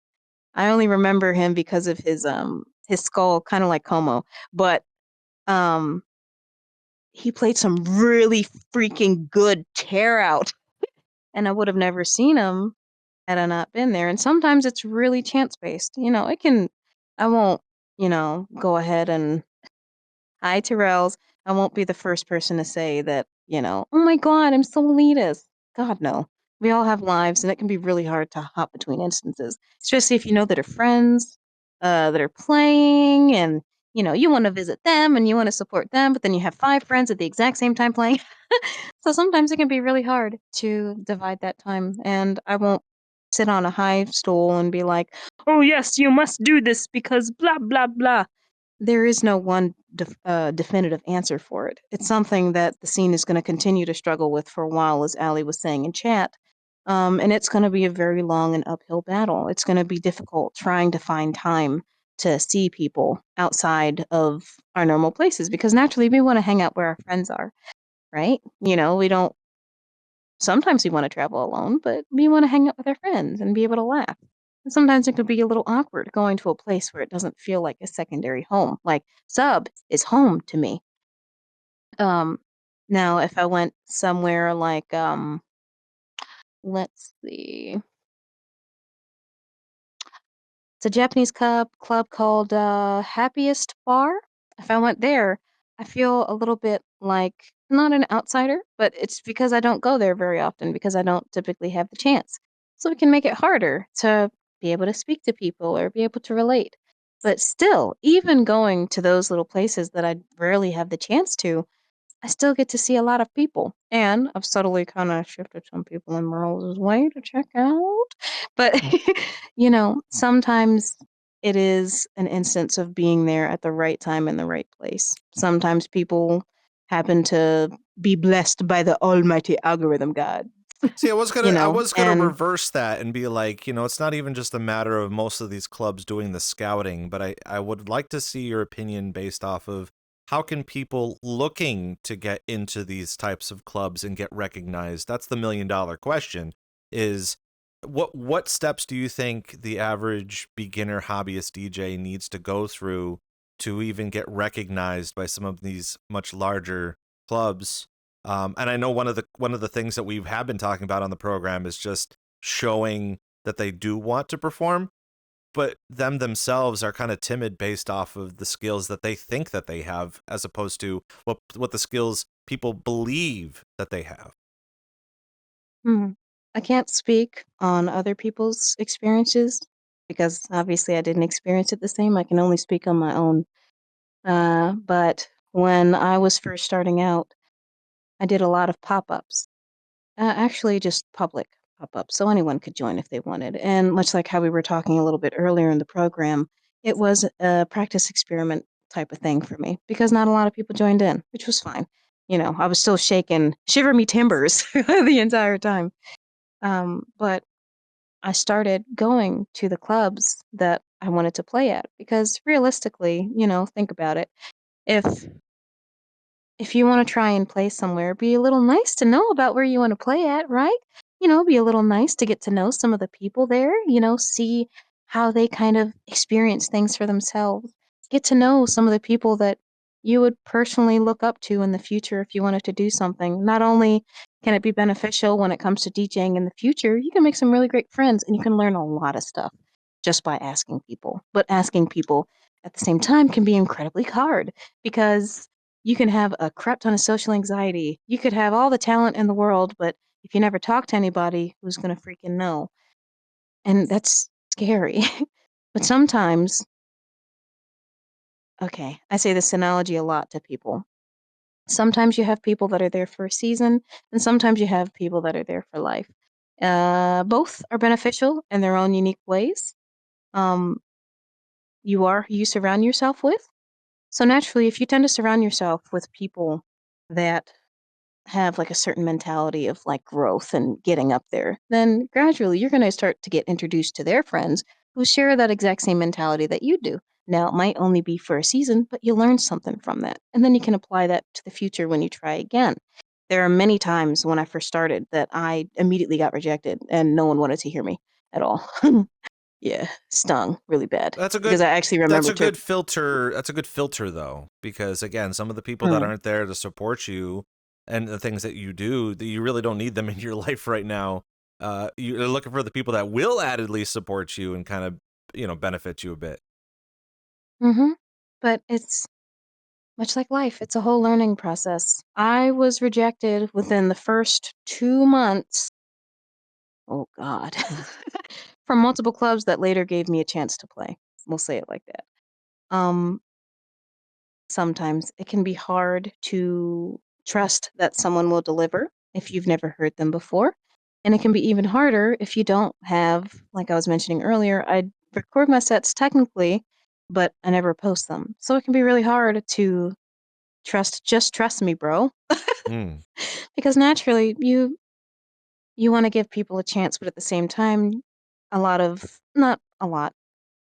I only remember him because of his skull, kind of like Como, but um he played some really freaking good tear out, and I would have never seen him had I not been there. And sometimes it's really chance based. I won't, go ahead and hi, Terrells. I won't be the first person to say that, oh my God, I'm so elitist. God, no. We all have lives, and it can be really hard to hop between instances, especially if you know that are friends that are playing, and, you want to visit them and you want to support them, but then you have 5 friends at the exact same time playing. So sometimes it can be really hard to divide that time, and I won't sit on a high stool and be like, oh, yes, you must do this because blah, blah, blah. There is no one definitive answer for it. It's something that the scene is going to continue to struggle with for a while, as Ali was saying in chat. And it's going to be a very long and uphill battle. It's going to be difficult trying to find time to see people outside of our normal places because naturally we want to hang out where our friends are, right? We don't, sometimes we want to travel alone, but we want to hang out with our friends and be able to laugh. And sometimes it could be a little awkward going to a place where it doesn't feel like a secondary home. Like Sub is home to me. Um, Now if I went somewhere like let's see, it's a Japanese club called Happiest Bar. If I went there, I feel a little bit like not an outsider, but it's because I don't go there very often because I don't typically have the chance. So it can make it harder to be able to speak to people or be able to relate. But still, even going to those little places that I rarely have the chance to, I still get to see a lot of people. And I've subtly kind of shifted some people in Merle's way to check out. But, sometimes it is an instance of being there at the right time in the right place. Sometimes people happen to be blessed by the almighty algorithm god. See, I was gonna And reverse that and be like, it's not even just a matter of most of these clubs doing the scouting, but I would like to see your opinion based off of how can people looking to get into these types of clubs and get recognized? That's the $1,000,000 question. Is what steps do you think the average beginner hobbyist DJ needs to go through to even get recognized by some of these much larger clubs? And I know one of the things that we have been talking about on the program is just showing that they do want to perform, but them themselves are kind of timid based off of the skills that they think that they have, as opposed to what the skills people believe that they have. hmm, I can't speak on other people's experiences because obviously I didn't experience it the same. I can only speak on my own. But when I was first starting out, I did a lot of pop-ups. Actually, just public pop-ups, so anyone could join if they wanted. And much like how we were talking a little bit earlier in the program, it was a practice experiment type of thing for me because not a lot of people joined in, which was fine. I was still shaking, shiver me timbers the entire time. But I started going to the clubs that I wanted to play at because realistically, think about it. If if you want to try and play somewhere, be a little nice to know about where you want to play at, right? Be a little nice to get to know some of the people there, see how they kind of experience things for themselves. Get to know some of the people that you would personally look up to in the future if you wanted to do something. Not only can it be beneficial when it comes to DJing in the future, you can make some really great friends and you can learn a lot of stuff. just by asking people. But asking people at the same time can be incredibly hard because you can have a crap ton of social anxiety. You could have all the talent in the world, but if you never talk to anybody, who's going to freaking know? And that's scary. But sometimes, okay, I say this analogy a lot to people. Sometimes you have people that are there for a season, and sometimes you have people that are there for life. Both are beneficial in their own unique ways. You are who you surround yourself with. So naturally, if you tend to surround yourself with people that have like a certain mentality of like growth and getting up there, then gradually you're going to start to get introduced to their friends who share that exact same mentality that you do. Now, it might only be for a season, but you learn something from that. And then you can apply that to the future when you try again. There are many times when I first started that I immediately got rejected and no one wanted to hear me at all. Yeah, stung really bad That's a because good I actually that's remember a good filter. That's a good filter though, because again, some of the people that aren't there to support you and the things that you do, that you really don't need them in your life right now. You're looking for the people that will addedly support you and kind of, benefit you a bit. But it's much like life, it's a whole learning process. I was rejected within the first 2 months. Oh God. From multiple clubs that later gave me a chance to play. We'll say it like that. Um, Sometimes it can be hard to trust that someone will deliver if you've never heard them before. And it can be even harder if you don't have, like I was mentioning earlier, I record my sets technically, but I never post them. So it can be really hard to just trust me, bro. Mm. Because naturally you want to give people a chance, but at the same time, not a lot.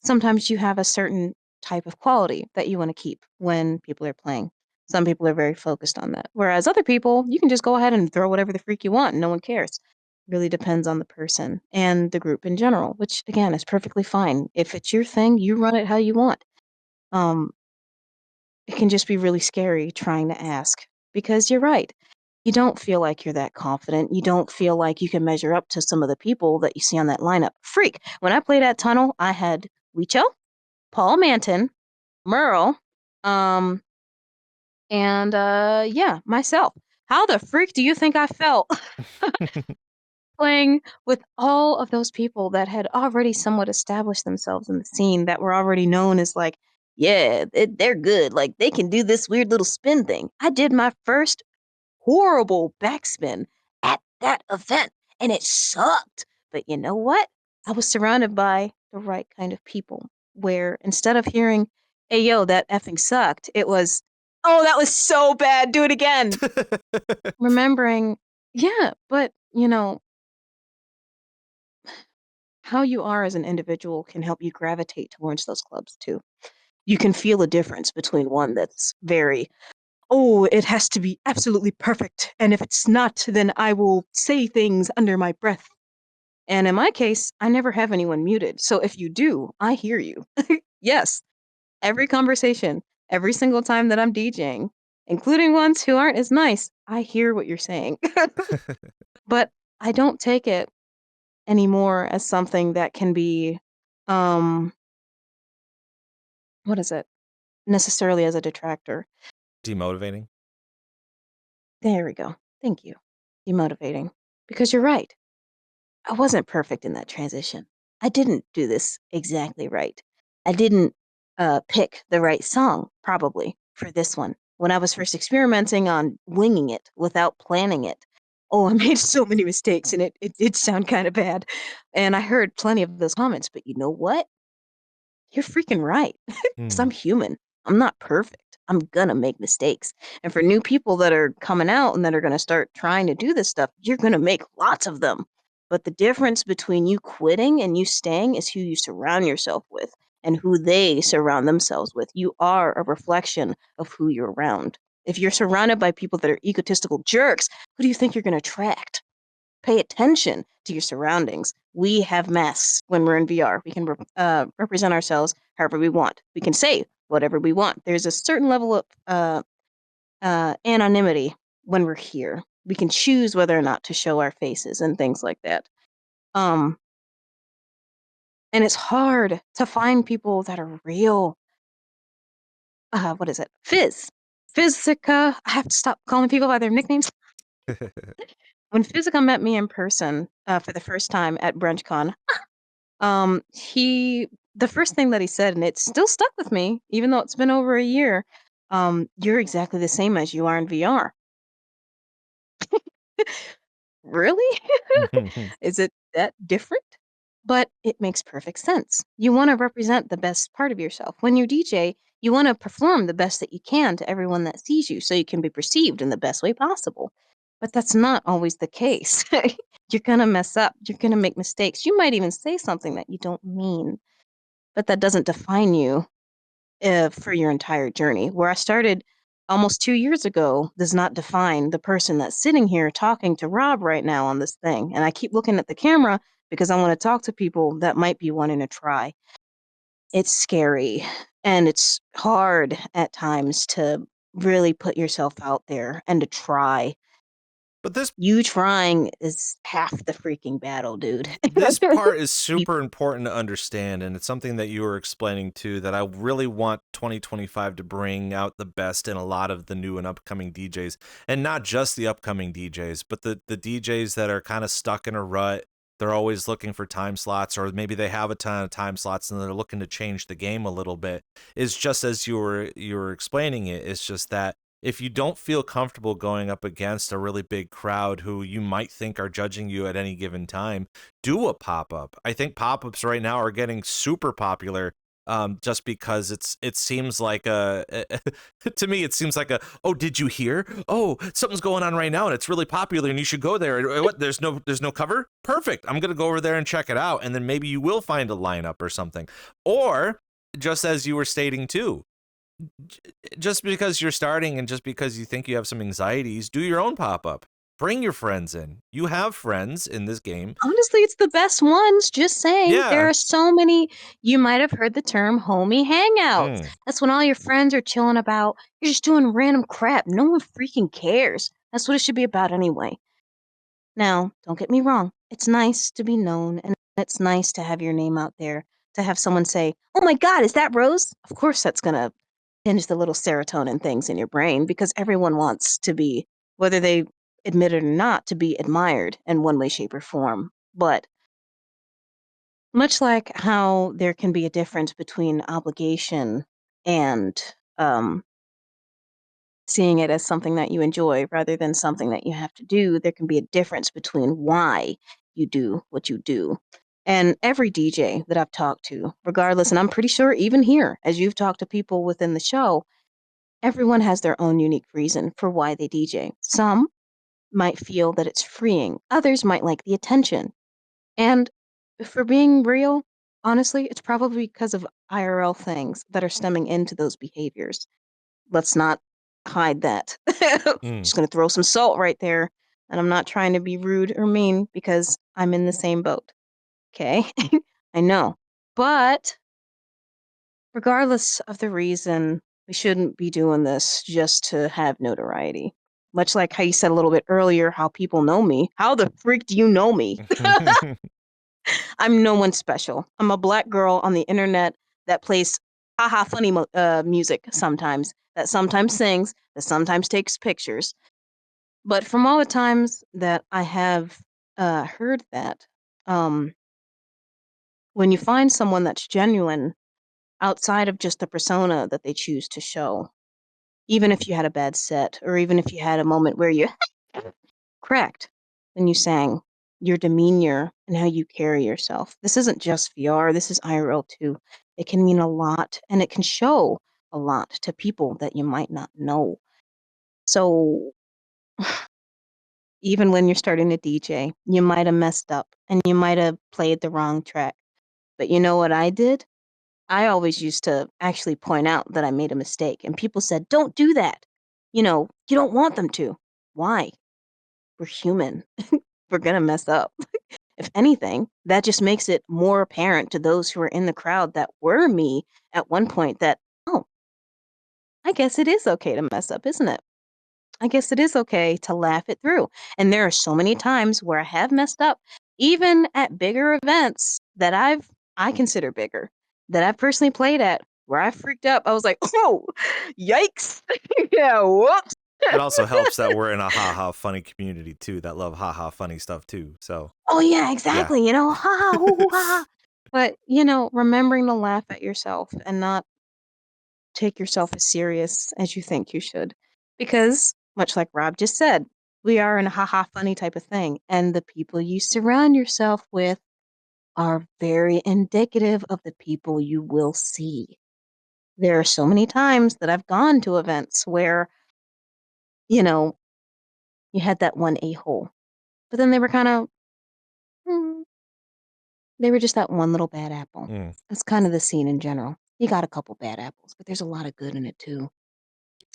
Sometimes you have a certain type of quality that you want to keep when people are playing. Some people are very focused on that. Whereas other people, you can just go ahead and throw whatever the freak you want and no one cares. Really depends on the person and the group in general, which again is perfectly fine. If it's your thing, you run it how you want. Um, it can just be really scary trying to ask because you're right. You don't feel like you're that confident. You don't feel like you can measure up to some of the people that you see on that lineup. Freak. When I played at Tunnel, I had Licho, Paul Manton, Merle, um, and yeah, myself. How the freak do you think I felt playing with all of those people that had already somewhat established themselves in the scene, that were already known as like, yeah, they're good. Like they can do this weird little spin thing. I did my first horrible backspin at that event and it sucked. But you know what? I was surrounded by the right kind of people where instead of hearing, hey, yo, that effing sucked, it was, oh, that was so bad. Do it again. Remembering, yeah, but how you are as an individual can help you gravitate towards those clubs too. You can feel a difference between one that's very, oh, it has to be absolutely perfect. And if it's not, then I will say things under my breath. And in my case, I never have anyone muted. So if you do, I hear you. Yes, every conversation, every single time that I'm DJing, including ones who aren't as nice, I hear what you're saying. But I don't take it anymore as something that can be, um, what is it? Necessarily as a detractor. Demotivating. There we go. Thank you. Demotivating. Because you're right. I wasn't perfect in that transition. I didn't do this exactly right. I didn't pick the right song, probably, for this one. When I was first experimenting on winging it without planning it, oh, I made so many mistakes and it did sound kind of bad. And I heard plenty of those comments, but you know what? You're freaking right. Because I'm human. I'm not perfect. I'm gonna make mistakes. And for new people that are coming out and that are gonna start trying to do this stuff, you're gonna make lots of them. But the difference between you quitting and you staying is who you surround yourself with and who they surround themselves with. You are a reflection of who you're around. If you're surrounded by people that are egotistical jerks, who do you think you're gonna attract? Pay attention to your surroundings. We have masks when we're in VR. We can represent ourselves however we want. We can say whatever we want. There's a certain level of anonymity when we're here. We can choose whether or not to show our faces and things like that. Um, And it's hard to find people that are real. What is it? Physica. I have to stop calling people by their nicknames. When Physica met me in person for the first time at BrunchCon, the first thing that he said, and it still stuck with me, even though it's been over a year, you're exactly the same as you are in VR. Really? Is it that different? But it makes perfect sense. You want to represent the best part of yourself. When you DJ, you want to perform the best that you can to everyone that sees you so you can be perceived in the best way possible. But that's not always the case. You're going to mess up. You're going to make mistakes. You might even say something that you don't mean, but that doesn't define you for your entire journey. Where I started almost 2 years ago does not define the person that's sitting here talking to Rob right now on this thing. And I keep looking at the camera because I want to talk to people that might be wanting to try. It's scary and it's hard at times to really put yourself out there and to try. But this You trying is half the freaking battle, dude. this part is super important to understand, and it's something that you were explaining too, that I really want 2025 to bring out the best in a lot of the new and upcoming DJs, and not just the upcoming DJs, but the DJs that are kind of stuck in a rut. They're always looking for time slots, or maybe they have a ton of time slots and they're looking to change the game a little bit. It's just as you were explaining it, it's just that if you don't feel comfortable going up against a really big crowd who you might think are judging you at any given time, do a pop-up. I think pop-ups right now are getting super popular, just because it seems like to me it seems like oh, did you hear? Oh, something's going on right now and it's really popular and you should go there. What, there's no cover? Perfect. I'm gonna go over there and check it out, and then maybe you will find a lineup or something. Or just as you were stating too, just because you're starting and just because you think you have some anxieties, do your own pop-up. Bring your friends in. You have friends in this game. Honestly, it's the best ones. Just saying. Yeah. There are so many. You might have heard the term homie hangouts. That's when all your friends are chilling about. You're just doing random crap. No one freaking cares. That's what it should be about anyway. Now, don't get me wrong. It's nice to be known, and it's nice to have your name out there. To have someone say, "Oh my God, is that Rose?" Of course, that's gonna tinge the little serotonin things in your brain because everyone wants to be, whether they admit it or not, to be admired in one way, shape, or form. But much like how there can be a difference between obligation and seeing it as something that you enjoy rather than something that you have to do, there can be a difference between why you do what you do. And every DJ that I've talked to, regardless, and I'm pretty sure even here, as you've talked to people within the show, everyone has their own unique reason for why they DJ. Some might feel that it's freeing, others might like the attention. And for being real, honestly, it's probably because of IRL things that are stemming into those behaviors. Let's not hide that. Just gonna throw some salt right there. And I'm not trying to be rude or mean because I'm in the same boat. Okay? I know. But regardless of the reason, we shouldn't be doing this just to have notoriety. Much like how you said a little bit earlier, how people know me. How the freak do you know me? I'm no one special. I'm a black girl on the internet that plays haha funny music sometimes, that sometimes sings, that sometimes takes pictures. But from all the times that I have heard that, um, when you find someone that's genuine outside of just the persona that they choose to show, even if you had a bad set or even if you had a moment where you cracked when you sang, your demeanor and how you carry yourself. This isn't just VR, this is IRL too. It can mean a lot and it can show a lot to people that you might not know. So even when you're starting to DJ, you might have messed up and you might have played the wrong track. But you know what I did? I always used to actually point out that I made a mistake, and people said, "Don't do that." You know, you don't want them to. Why? We're human. We're gonna mess up. If anything, that just makes it more apparent to those who are in the crowd that were me at one point that, oh, I guess it is okay to mess up, isn't it? I guess it is okay to laugh it through. And there are so many times where I have messed up, even at bigger events that I've I consider bigger that I've personally played at where I freaked up. I was like, oh, yikes. Yeah, whoops. It also helps that we're in a haha funny community too that love haha funny stuff too. So Oh, yeah, yeah. exactly. You know, ha ha, hoo, hoo, ha ha. But, you know, remembering to laugh at yourself and not take yourself as serious as you think you should. Because, much like Rob just said, we are in a haha funny type of thing. And the people you surround yourself with are very indicative of the people you will see. There are so many times that I've gone to events where, you know, you had that one a-hole, but then they were kind of, they were just that one little bad apple. Mm. That's kind of the scene in general. You got a couple bad apples, but there's a lot of good in it too.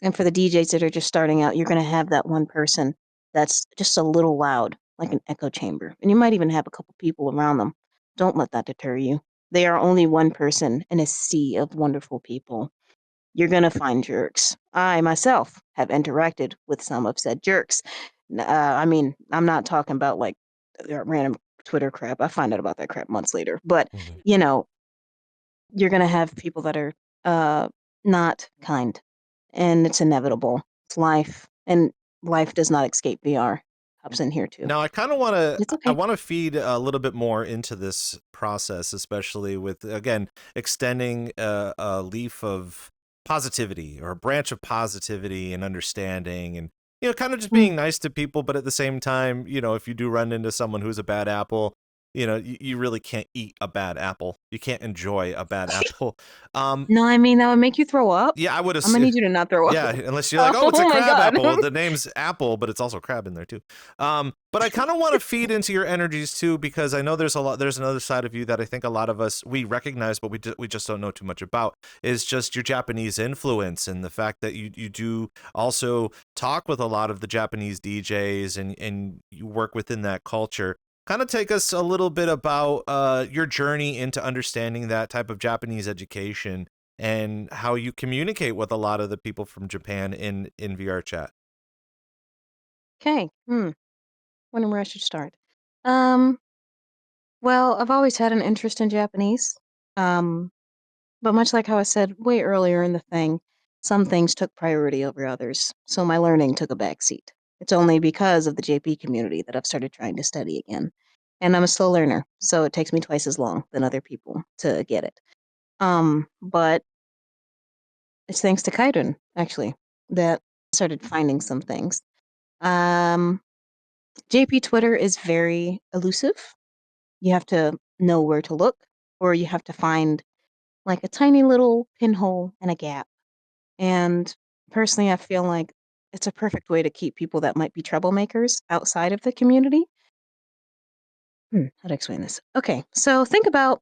And for the DJs that are just starting out, you're going to have that one person that's just a little loud, like an echo chamber. And you might even have a couple people around them. Don't let that deter you. They are only one person in a sea of wonderful people. You're going to find jerks. I myself have interacted with some of said jerks. I mean, I'm not talking about like random Twitter crap. I find out about that crap months later. But, Mhm. you know, you're going to have people that are not kind, and it's inevitable. It's life, and life does not escape VR. Hops in here too. Now, I kind of want to, It's I okay. want to feed a little bit more into this process, especially with, again, extending a leaf of positivity or a branch of positivity and understanding and, you know, kind of just Mm. being nice to people. But at the same time, you know, if you do run into someone who's a bad apple, you know, you really can't eat a bad apple. You can't enjoy a bad apple. No, I mean, that would make you throw up. Yeah, I would I'm gonna assume. need you to not throw up. Yeah, unless you're like, oh, it's a Oh my crab God. apple. The name's Apple, but it's also crab in there too. But I kind of want to feed into your energies too, because I know there's another side of you that I think a lot of us, we recognize, but we just don't know too much about, is just your Japanese influence and the fact that you do also talk with a lot of the Japanese DJs and you work within that culture. Kind of take us a little bit about your journey into understanding that type of Japanese education and how you communicate with a lot of the people from Japan in VRChat. Okay. Wonder where I should start. Well, I've always had an interest in Japanese. But much like how I said way earlier in the thing, some things took priority over others, so my learning took a backseat. It's only because of the JP community that I've started trying to study again. And I'm a slow learner, so it takes me twice as long than other people to get it. But it's thanks to Kaiden, actually, that I started finding some things. JP Twitter is very elusive. You have to know where to look, or you have to find like a tiny little pinhole and a gap. And personally, I feel like it's a perfect way to keep people that might be troublemakers outside of the community. How to explain this? Okay, so think about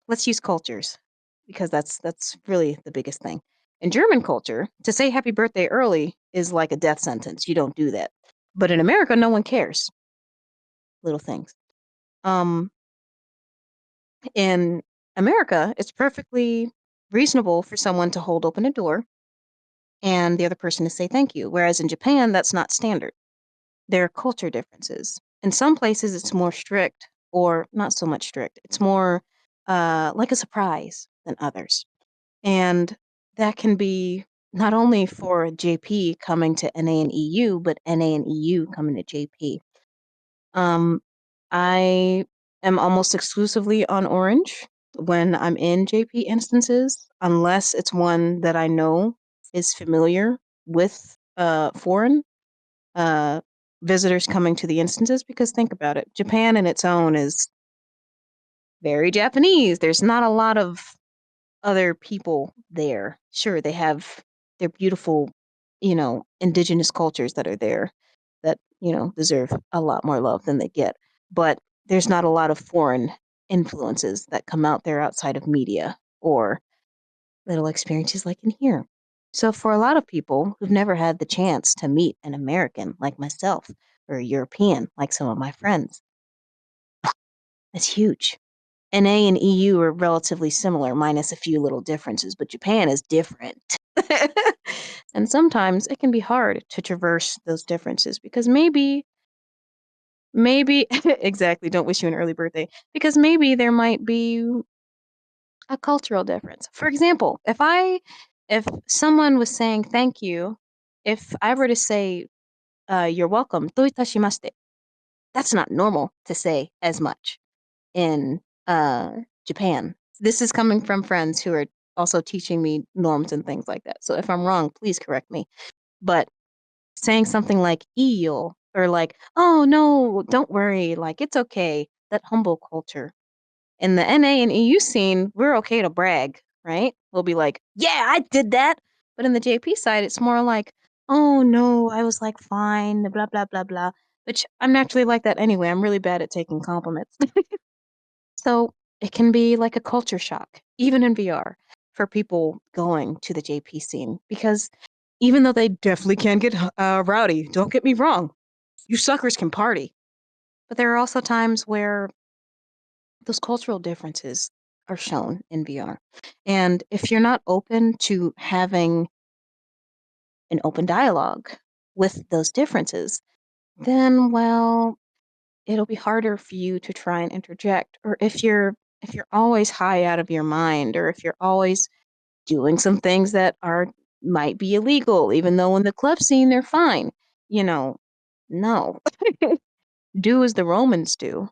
let's use cultures because that's really the biggest thing. In German culture, to say happy birthday early is like a death sentence. You don't do that. But in America, no one cares. Little things. Um, in America, it's perfectly reasonable for someone to hold open a door and the other person to say thank you. Whereas in Japan, that's not standard. There are culture differences. In some places, it's more strict or not so much strict. It's more like a surprise than others. And that can be not only for JP coming to NA and EU, but NA and EU coming to JP. I am almost exclusively on Orange when I'm in JP instances, unless it's one that I know is familiar with foreign visitors coming to the instances. Because think about it, Japan in its own is very Japanese. There's not a lot of other people there. Sure, they have their beautiful, indigenous cultures that are there that, deserve a lot more love than they get. But there's not a lot of foreign influences that come out there outside of media or little experiences like in here. So for a lot of people who've never had the chance to meet an American like myself or a European like some of my friends, it's huge. NA and EU are relatively similar, minus a few little differences, but Japan is different. And sometimes it can be hard to traverse those differences because maybe maybe exactly, don't wish you an early birthday, because maybe there might be a cultural difference. For example, if someone was saying thank you, if I were to say you're welcome, "どういたしまして," that's not normal to say as much in Japan. This is coming from friends who are also teaching me norms and things like that. So if I'm wrong, please correct me. But saying something like "iyo" or like "oh no, don't worry, like it's okay," that humble culture. In the NA and EU scene, we're okay to brag, right? We'll be like, "Yeah, I did that." But in the JP side, it's more like, "Oh no, I was like fine, blah blah blah blah." Which I'm naturally like that anyway. I'm really bad at taking compliments. So it can be like a culture shock, even in VR, for people going to the JP scene. Because even though they definitely can get rowdy, don't get me wrong, you suckers can party. But there are also times where those cultural differences are shown in VR. And if you're not open to having an open dialogue with those differences, then, well, it'll be harder for you to try and interject. Or if you're always high out of your mind, or if you're always doing some things that are might be illegal, even though in the club scene they're fine, you know, no. Do as the Romans do.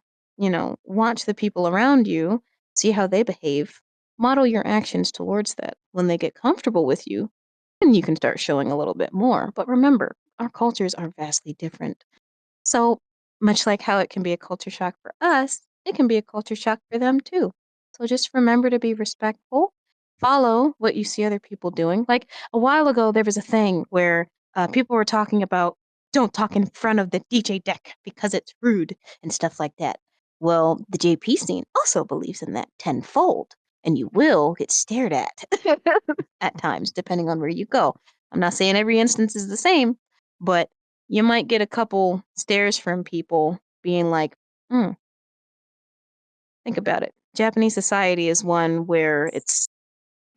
Watch the people around you, see how they behave, model your actions towards that. When they get comfortable with you, then you can start showing a little bit more. But remember, our cultures are vastly different. So, much like how it can be a culture shock for us, it can be a culture shock for them too. So, just remember to be respectful, follow what you see other people doing. Like a while ago, there was a thing where people were talking about don't talk in front of the DJ deck because it's rude and stuff like that. Well, the JP scene also believes in that tenfold, and you will get stared at at times, depending on where you go. I'm not saying every instance is the same, but you might get a couple stares from people being like, hmm, think about it. Japanese society is one where it's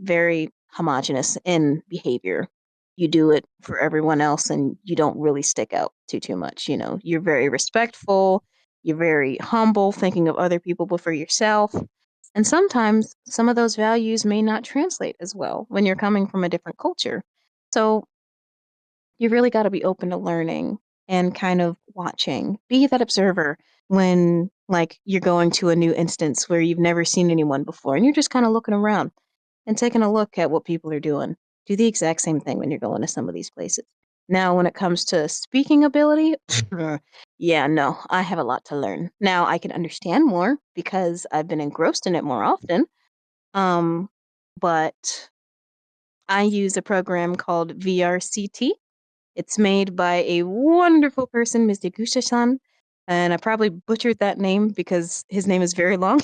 very homogenous in behavior. You do it for everyone else and you don't really stick out too much. You're very respectful, you're very humble, thinking of other people before yourself. And sometimes some of those values may not translate as well when you're coming from a different culture. So you really got to be open to learning and kind of watching. Be that observer when like you're going to a new instance where you've never seen anyone before and you're just kind of looking around and taking a look at what people are doing. Do the exact same thing when you're going to some of these places. Now, when it comes to speaking ability, yeah, no, I have a lot to learn. Now, I can understand more because I've been engrossed in it more often. Um, but I use a program called VRCT. It's made by a wonderful person, Mr. Gusha-san, and I probably butchered that name because his name is very long.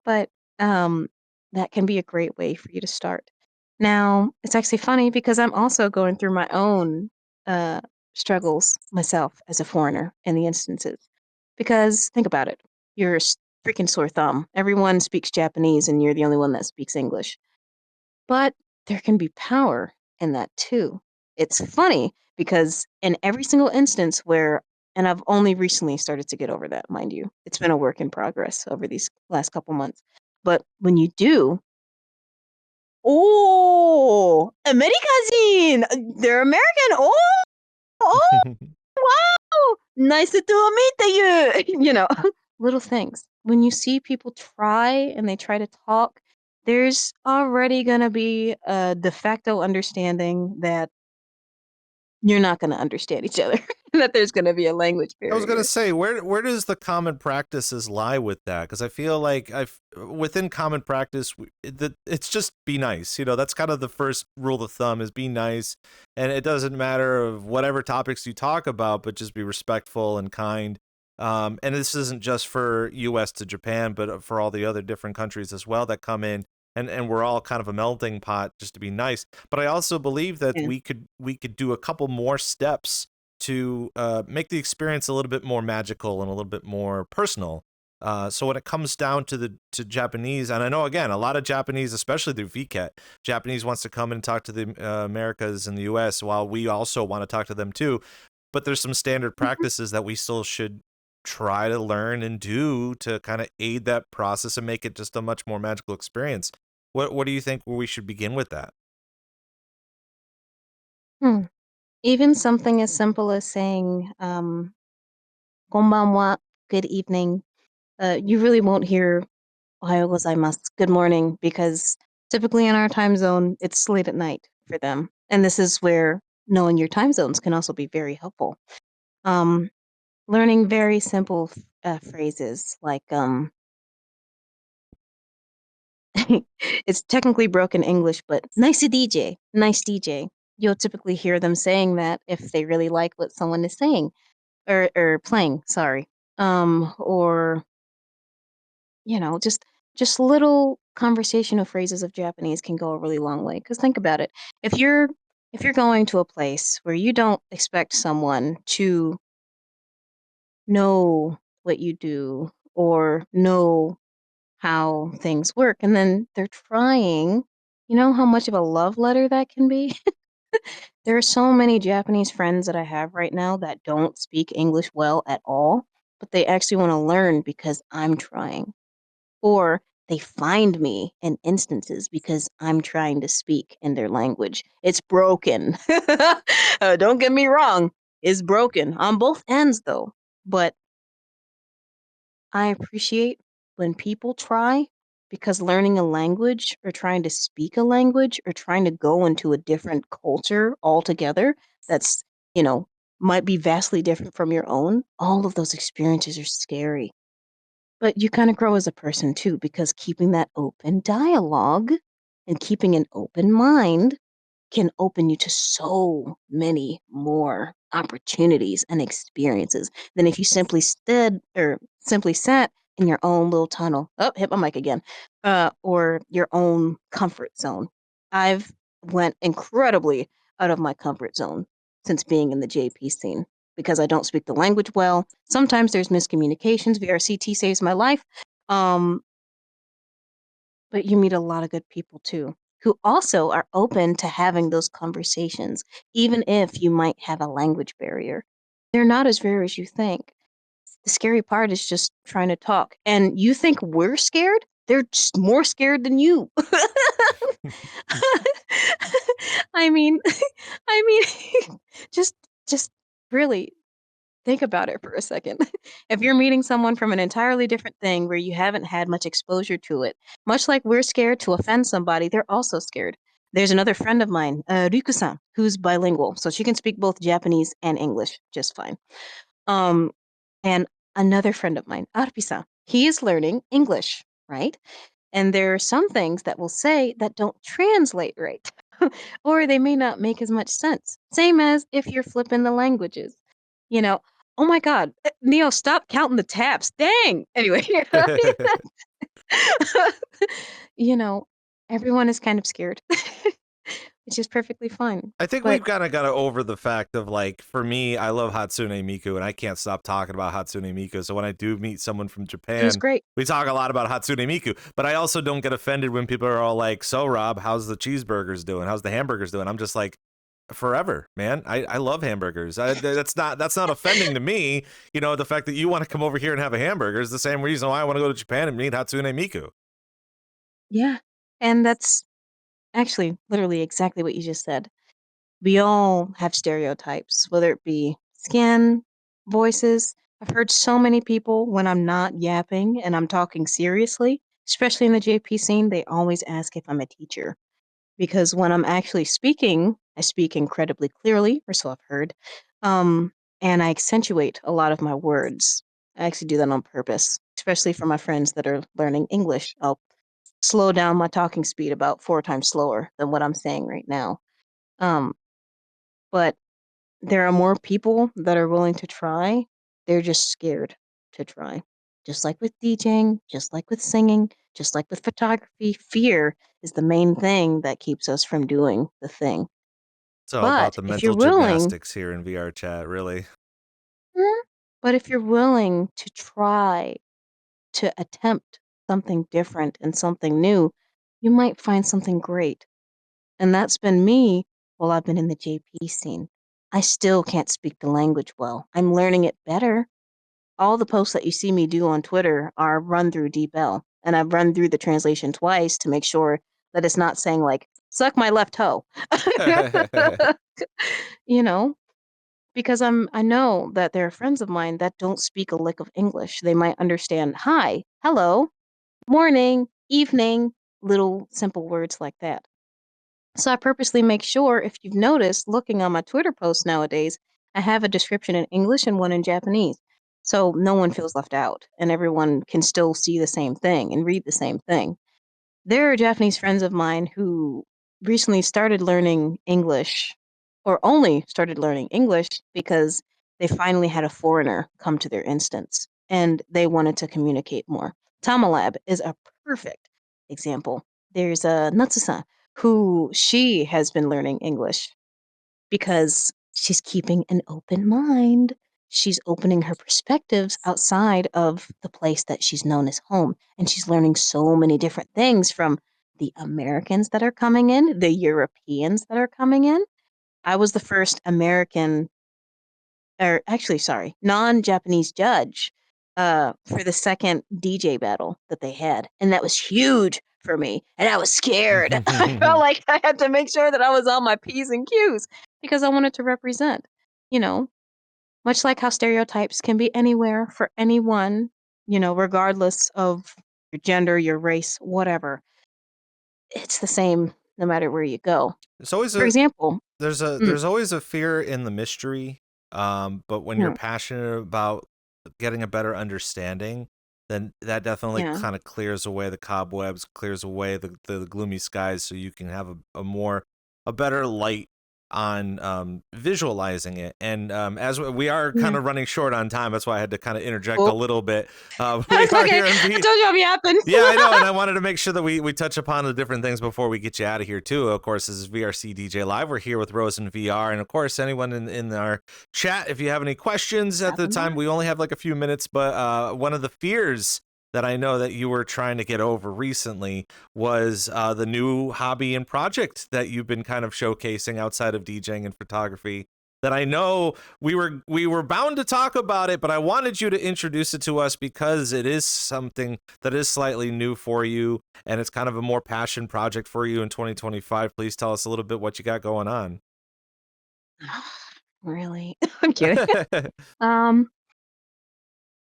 But that can be a great way for you to start. Now, it's actually funny because I'm also going through my own uh, struggles myself as a foreigner in the instances. Because think about it, you're a freaking sore thumb. Everyone speaks Japanese, and you're the only one that speaks English. But there can be power in that too. It's funny because in every single instance where, and I've only recently started to get over that, mind you, it's been a work in progress over these last couple months. But when you do, oh, American, they're American. Oh, wow, nice to meet you. Little things. When you see people try and they try to talk, there's already going to be a de facto understanding that you're not going to understand each other, that there's going to be a language I was gonna barrier. say, where does the common practices lie with that? Because I feel like within common practice, it's just be nice. That's kind of the first rule of thumb is be nice, and it doesn't matter of whatever topics you talk about, but just be respectful and kind. And this isn't just for U.S. to Japan, but for all the other different countries as well that come in, and we're all kind of a melting pot just to be nice. But I also believe that Yeah. we could do a couple more steps to make the experience a little bit more magical and a little bit more personal. So when it comes down to Japanese, and I know again a lot of Japanese, especially through VCAT, Japanese wants to come and talk to the Americas and the U.S. while we also want to talk to them too. but there's some standard practices that we still should try to learn and do to kind of aid that process and make it just a much more magical experience. What do you think we should begin with that? Hmm. Even something as simple as saying, "Konbanwa," good evening. You really won't hear "Ohayo gozaimasu," good morning, because typically in our time zone, it's late at night for them. And this is where knowing your time zones can also be very helpful. Um, Learning very simple phrases like, it's technically broken English, but nice DJ, nice DJ. You'll typically hear them saying that if they really like what someone is saying or playing, sorry. Or just little conversational phrases of Japanese can go a really long way. Because think about it, if you're going to a place where you don't expect someone to know what you do or know how things work, and then they're trying, you know how much of a love letter that can be? There are so many Japanese friends that I have right now that don't speak English well at all, but they actually want to learn because I'm trying. Or they find me in instances because I'm trying to speak in their language. It's broken. Don't get me wrong, it's broken on both ends though. But I appreciate when people try, because learning a language or trying to speak a language or trying to go into a different culture altogether that's, you know, might be vastly different from your own, all of those experiences are scary. But you kind of grow as a person too, because keeping that open dialogue and keeping an open mind can open you to so many more opportunities and experiences than if you simply sat in your own little tunnel. Oh, hit my mic again. Or your own comfort zone. I've went incredibly out of my comfort zone since being in the JP scene because I don't speak the language well. Sometimes there's miscommunications. VRCT saves my life. Um, but you meet a lot of good people too, who also are open to having those conversations, even if you might have a language barrier. They're not as rare as you think. The scary part is just trying to talk. And you think we're scared? They're just more scared than you. I mean, I mean, just, just really think about it for a second. If you're meeting someone from an entirely different thing where you haven't had much exposure to it, much like we're scared to offend somebody, they're also scared. There's another friend of mine, Ryuko-san, who's bilingual, so she can speak both Japanese and English just fine. Um, and another friend of mine, Arpi-san, he is learning English, right? And there are some things that we'll say that don't translate right, or they may not make as much sense. Same as if you're flipping the languages. You know, oh my God, Neo, stop counting the taps. Dang. Anyway, you know, everyone is kind of scared, which is perfectly fine. I think But we've kind of got over the fact of, like, for me, I love Hatsune Miku, and I can't stop talking about Hatsune Miku. So when I do meet someone from it was Japan, great. we talk a lot about Hatsune Miku. But I also don't get offended when people are all like, "So, Rob, how's the cheeseburgers doing? How's the hamburgers doing?" I'm just like, forever, man. I love hamburgers. That's not offending to me. You know, the fact that you want to come over here and have a hamburger is the same reason why I want to go to Japan and meet Hatsune Miku. Yeah. And that's actually literally exactly what you just said. We all have stereotypes, whether it be skin, voices. I've heard so many people when I'm not yapping and I'm talking seriously, especially in the JP scene, they always ask if I'm a teacher. Because when I'm actually speaking, I speak incredibly clearly, or so I've heard. Um, and I accentuate a lot of my words. I actually do that on purpose, especially for my friends that are learning English. I'll slow down my talking speed about 4 times slower than what I'm saying right now. Um, but there are more people that are willing to try. They're just scared to try. Just like with DJing, just like with singing, just like with photography, fear is the main thing that keeps us from doing the thing. It's all about But the if you're mental willing, gymnastics here in VRChat, really. mm, but if you're willing to try to attempt something different and something new, you might find something great. And that's been me while I've been in the JP scene. I still can't speak the language well. I'm learning it better. All the posts that you see me do on Twitter are run through DeepL, and I've run through the translation twice to make sure that it's not saying like "suck my left toe," you know, because I know that there are friends of mine that don't speak a lick of English. They might understand hi, hello, morning, evening, little simple words like that. So I purposely make sure, if you've noticed, looking on my Twitter posts nowadays, I have a description in English and one in Japanese. So no one feels left out and everyone can still see the same thing and read the same thing. There are Japanese friends of mine who recently started learning English, or only started learning English because they finally had a foreigner come to their instance and they wanted to communicate more. Tamalab is a perfect example. There's a Natsu-san who she has been learning English because she's keeping an open mind. She's opening her perspectives outside of the place that she's known as home. And she's learning so many different things from the Americans that are coming in, the Europeans that are coming in. I was the first American, or actually, sorry, non-Japanese judge for the second DJ battle that they had. And that was huge for me. And I was scared. I felt like I had to make sure that I was on my P's and Q's because I wanted to represent, you know, much like how stereotypes can be anywhere for anyone, you know, regardless of your gender, your race, whatever. It's the same no matter where you go. It's always For example, there's always a fear in the mystery, but when you're mm, passionate about getting a better understanding, then that definitely yeah. kind of clears away the cobwebs, clears away the gloomy skies, so you can have a better light on visualizing it. And as we are kind Yeah. of running short on time, that's why I had to kind of interject a Oh, little bit. We it's are okay. here in I told you I'm yapping. yeah, I know, and I wanted to make sure that we touch upon the different things before we get you out of here too. Of course, this is VRC DJ Live. We're here with RoseinVR, and of course, anyone in our chat, if you have any questions at the Stopping time, by. we only have like a few minutes, but one of the fears that I know that you were trying to get over recently was the new hobby and project that you've been kind of showcasing outside of DJing and photography. That I know we were bound to talk about it, but I wanted you to introduce it to us because it is something that is slightly new for you, and it's kind of a more passion project for you in 2025. Please tell us a little bit what you got going on. Really? I'm kidding. Um,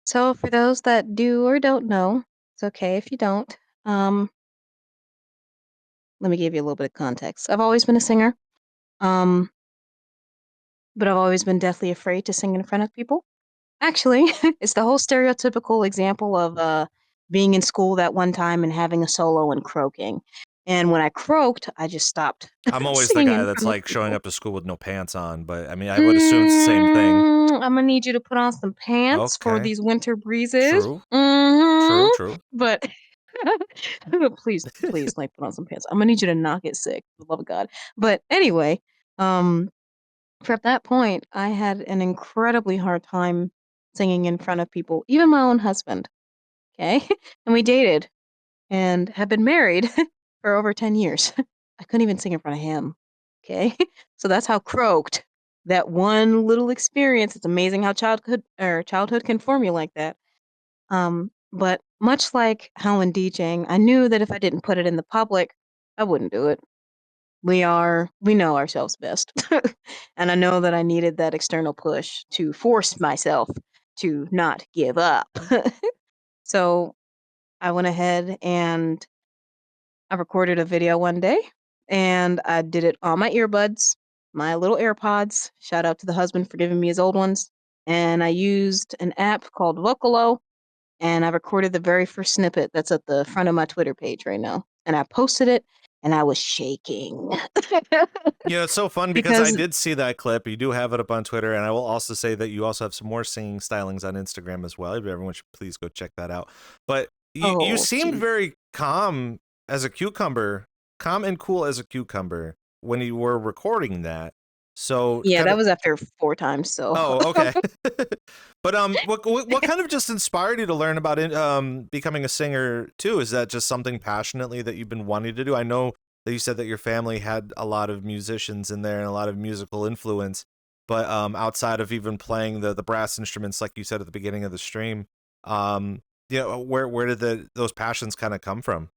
so for those that do or don't know, it's okay if you don't. Um, Let me give you a little bit of context. I've always been a singer, um, but I've always been deathly afraid to sing in front of people. Actually, it's the whole stereotypical example of being in school that one time and having a solo and croaking. And when I croaked, I just stopped I'm always the singing guy in that's front of like showing people. up to school with no pants on, but I mean, I would assume it's the same thing. I'm gonna need you to put on some pants for Okay, these winter breezes. true, hmm true. But please, please, like put on some pants. I'm gonna need you to not get sick, for the love of God. But anyway, um, from that point, I had an incredibly hard time singing in front of people, even my own husband. Okay, and we dated and have been married for over 10 years. I couldn't even sing in front of him. Okay. So that's how croaked that one little experience. It's amazing how childhood can form you like that. But much like how in DJing, I knew that if I didn't put it in the public, I wouldn't do it. We know ourselves best. And I know that I needed that external push to force myself to not give up. So I went ahead and I recorded a video one day and I did it on my earbuds, my little AirPods. Shout out to the husband for giving me his old ones. And I used an app called Vocalo and I recorded the very first snippet that's at the front of my Twitter page right now. And I posted it and I was shaking. Yeah, it's so fun because I Because, did see that clip. You do have it up on Twitter, and I will also say that you also have some more singing stylings on Instagram as well. Everyone should please go check that out. But you oh, seemed geez. very calm as a cucumber, calm and cool as a cucumber when you were recording that. So Yeah, kind that of. was after 4 times. So, Oh, okay. But what kind of just inspired you to learn about it, becoming a singer too? Is that just something passionately that you've been wanting to do? I know that you said that your family had a lot of musicians in there and a lot of musical influence. but outside of even playing the brass instruments, like you said at the beginning of the stream, where did those passions kind of come from?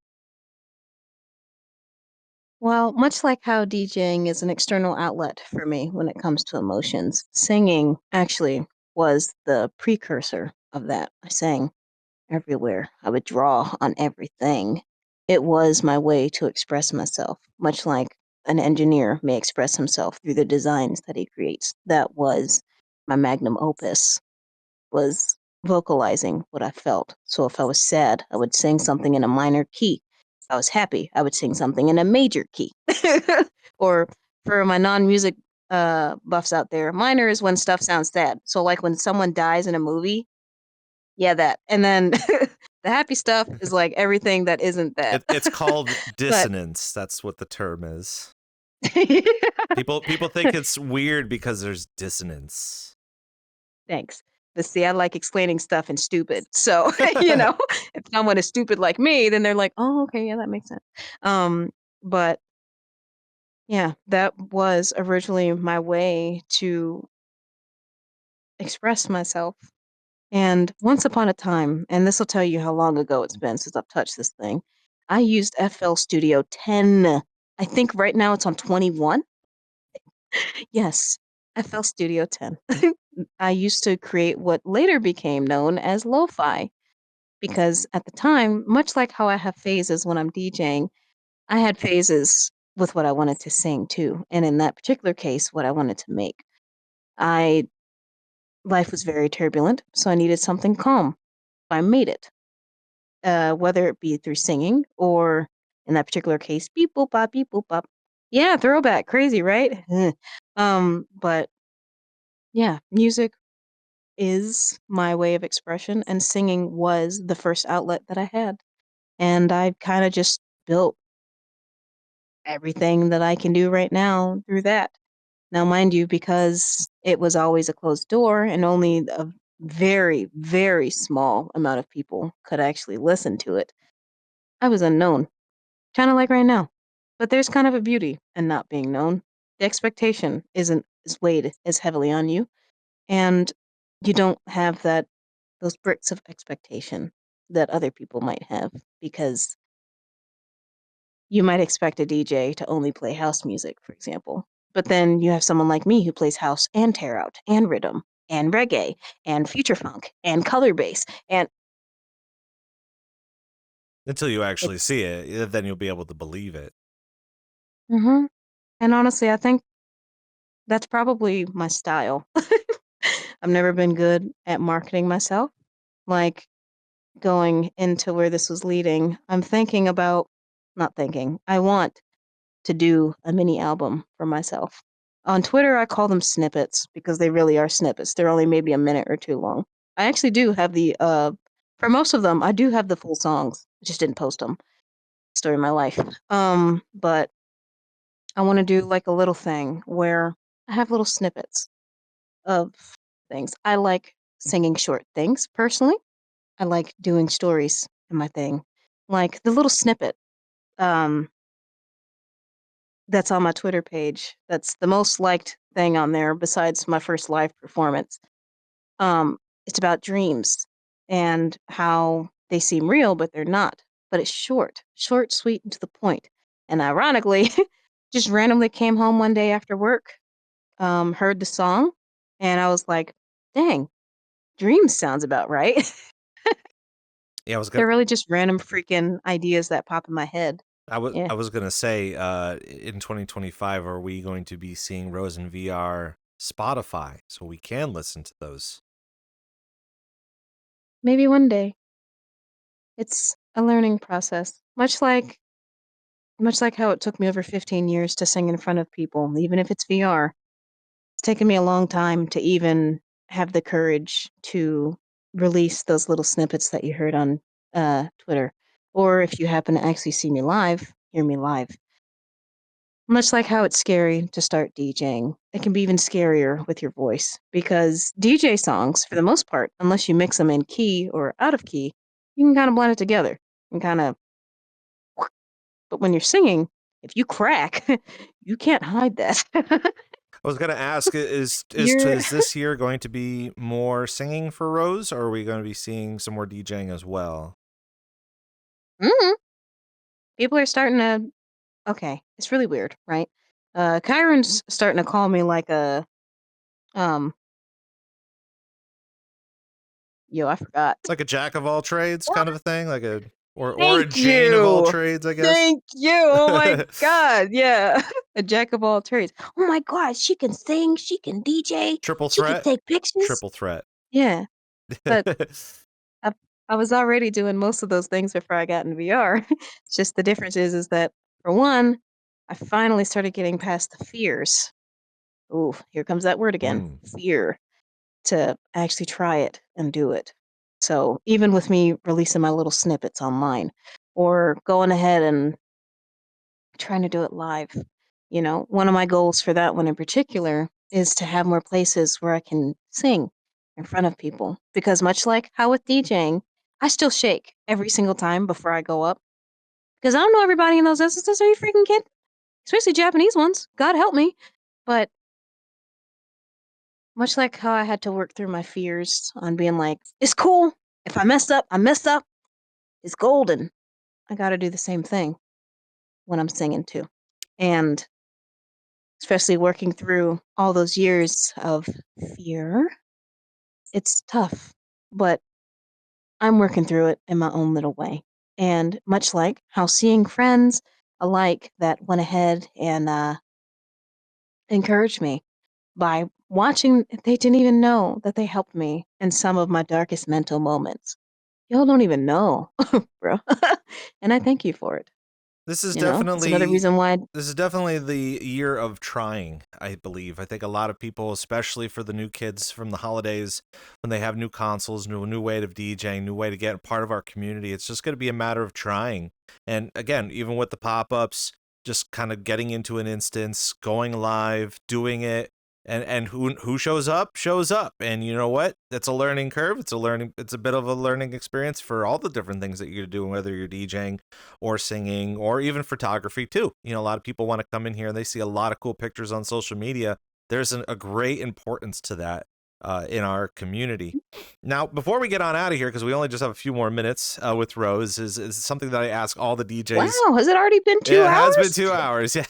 Well, much like how DJing is an external outlet for me when it comes to emotions, singing actually was the precursor of that. I sang everywhere. I would draw on everything. It was my way to express myself, much like an engineer may express himself through the designs that he creates. That was my magnum opus, was vocalizing what I felt. So if I was sad, I would sing something in a minor key. If I was happy, I would sing something in a major key. Or for my non-music buffs out there, minor is when stuff sounds sad. So like when someone dies in a movie, yeah, that. And then the happy stuff is like everything that isn't that. It's called But dissonance. That's what the term is. People think it's weird because there's dissonance. Thanks. But see, I like explaining stuff in stupid. So, if someone is stupid like me, then they're like, oh, okay, yeah, that makes sense. But yeah, that was originally my way to express myself. And once upon a time, and this will tell you how long ago it's been since I've touched this thing, I used FL Studio 10. I think right now it's on 21. Yes, FL Studio 10. I used to create what later became known as lo-fi because at the time, much like how I have phases when I'm DJing, I had phases with what I wanted to sing too. And in that particular case, what I wanted to make. I Life was very turbulent, so I needed something calm. I made it. Whether it be through singing or in that particular case, beep boop bop. Yeah, throwback, crazy, right? But yeah, music is my way of expression, and singing was the first outlet that I had. And I kind of just built everything that I can do right now through that. Now, mind you, because it was always a closed door and only a very, very small amount of people could actually listen to it, I was unknown, kind of like right now. But there's kind of a beauty in not being known. The expectation isn't as weighed as heavily on you, and you don't have those bricks of expectation that other people might have because you might expect a DJ to only play house music, for example. But then you have someone like me who plays house and tear out and rhythm and reggae and future funk and color bass. And Until you actually it's, see it, then you'll be able to believe it. hmm and honestly, I think that's probably my style. I've never been good at marketing myself. Like going into where this was leading, I want to do a mini album for myself. On Twitter, I call them snippets because they really are snippets. They're only maybe a minute or two long. I actually do have for most of them, I do have the full songs. I just didn't post them. Story of my life. But I want to do like a little thing where I have little snippets of things. I like singing short things personally. I like doing stories in my thing. Like the little snippet. Um, that's on my Twitter page. That's the most liked thing on there besides my first live performance. It's about dreams and how they seem real, but they're not. But it's short, sweet, and to the point. And ironically, just randomly came home one day after work, heard the song, and I was like, dang, dreams sounds about right. Yeah, They're really just random freaking ideas that pop in my head. Yeah. I was gonna say, in 2025, are we going to be seeing RoseinVR Spotify so we can listen to those? Maybe one day. It's a learning process. Much like how it took me over 15 years to sing in front of people, even if it's VR. It's taken me a long time to even have the courage to release those little snippets that you heard on Twitter. Or if you happen to actually see me live, hear me live. Much like how it's scary to start DJing, it can be even scarier with your voice because DJ songs, for the most part, unless you mix them in key or out of key, you can kind of blend it together and kind of. But when you're singing, if you crack, you can't hide that. I was gonna ask, is You're this year going to be more singing for Rose, or are we going to be seeing some more DJing as well? Mhm. People are starting to. Okay, it's really weird, right? Kyron's starting to call me like a um. Yo, I forgot. Like a jack of all trades kind of a thing, like a or a Thank Jane of all you. trades, I guess. Thank you. Oh my god, yeah. A jack of all trades. Oh my god, she can sing, she can DJ, Triple she can threat. take pictures. Triple threat. Yeah, but I, I was already doing most of those things before I got in VR. It's just the difference is that for one, I finally started getting past the fears. Ooh, here comes that word again. Mm. Fear to actually try it and do it. So even with me releasing my little snippets online or going ahead and trying to do it live, one of my goals for that one in particular is to have more places where I can sing in front of people. Because much like how with DJing, I still shake every single time before I go up. Because I don't know everybody in those instances. Are you freaking kidding? Especially Japanese ones. God help me. But much like how I had to work through my fears on being like, it's cool. If I mess up, I mess up. It's golden. I got to do the same thing when I'm singing too. And especially working through all those years of fear, it's tough. But I'm working through it in my own little way. And much like how seeing friends alike that went ahead and encouraged me by watching, they didn't even know that they helped me in some of my darkest mental moments. Y'all don't even know, bro. And I thank you for it. This is It's another definitely reason why. the year of trying, I believe. I think a lot of people, especially for the new kids from the holidays, when they have new consoles, new way of DJing, new way to get part of our community, it's just going to be a matter of trying. And again, even with the pop-ups, just kind of getting into an instance, going live, doing it, and who shows up, shows up. And you know what? It's a learning curve. It's a bit of a learning experience for all the different things that you're doing, whether you're DJing or singing or even photography too. A lot of people want to come in here and they see a lot of cool pictures on social media. There's a great importance to that in our community. Now, before we get on out of here, because we only just have a few more minutes with Rose, is something that I ask all the DJs. Wow, has it already been 2 Yeah, it hours? has been 2 hours. Yeah,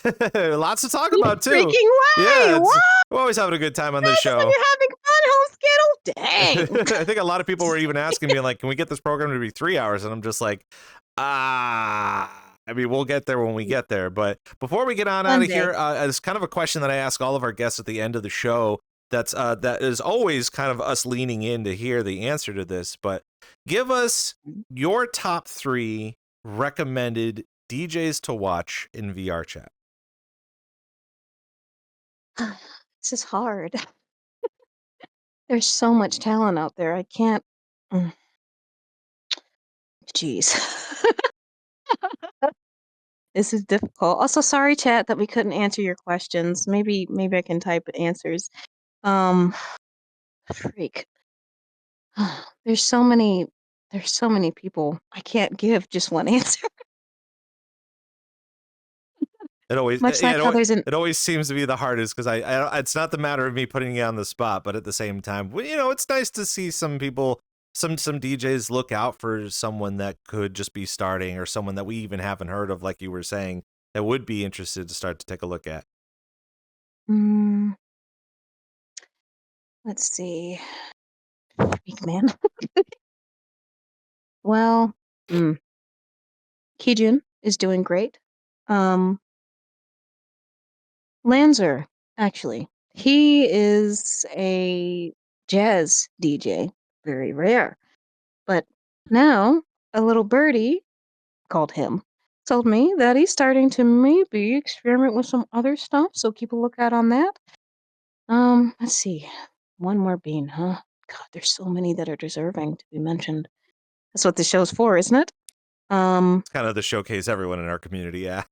lots to talk No about too. freaking way! Yeah, What? we're always having a good time on this Imagine when show. you're having fun, home Skittle. Dang. I think a lot of people were even asking me, like, can we get this program to be 3 hours? And I'm just like, I mean, we'll get there when we get there. But before we get on out One of day. here, it's kind of a question that I ask all of our guests at the end of the show. That is always kind of us leaning in to hear the answer to this. But give us your top 3 recommended DJs to watch in VRChat. This is hard. There's so much talent out there. I can't. Jeez. This is difficult. Also, sorry, chat, that we couldn't answer your questions. Maybe I can type answers. Freak. There's so many people. I can't give just one answer. It always, Much yeah, like how there's an it always seems to be the hardest because it's not the matter of me putting you on the spot, but at the same time, it's nice to see some people, some DJs look out for someone that could just be starting or someone that we even haven't heard of, like you were saying, that would be interested to start to take a look at. Let's see. Freak, man. Well, Kijun is doing great. Lanzer, actually. He is a jazz DJ. Very rare. But now, a little birdie called him told me that he's starting to maybe experiment with some other stuff, so keep a lookout on that. Let's see. One more bean, huh? God, there's so many that are deserving to be mentioned. That's what the show's for, isn't it? It's kind of to showcase everyone in our community, yeah.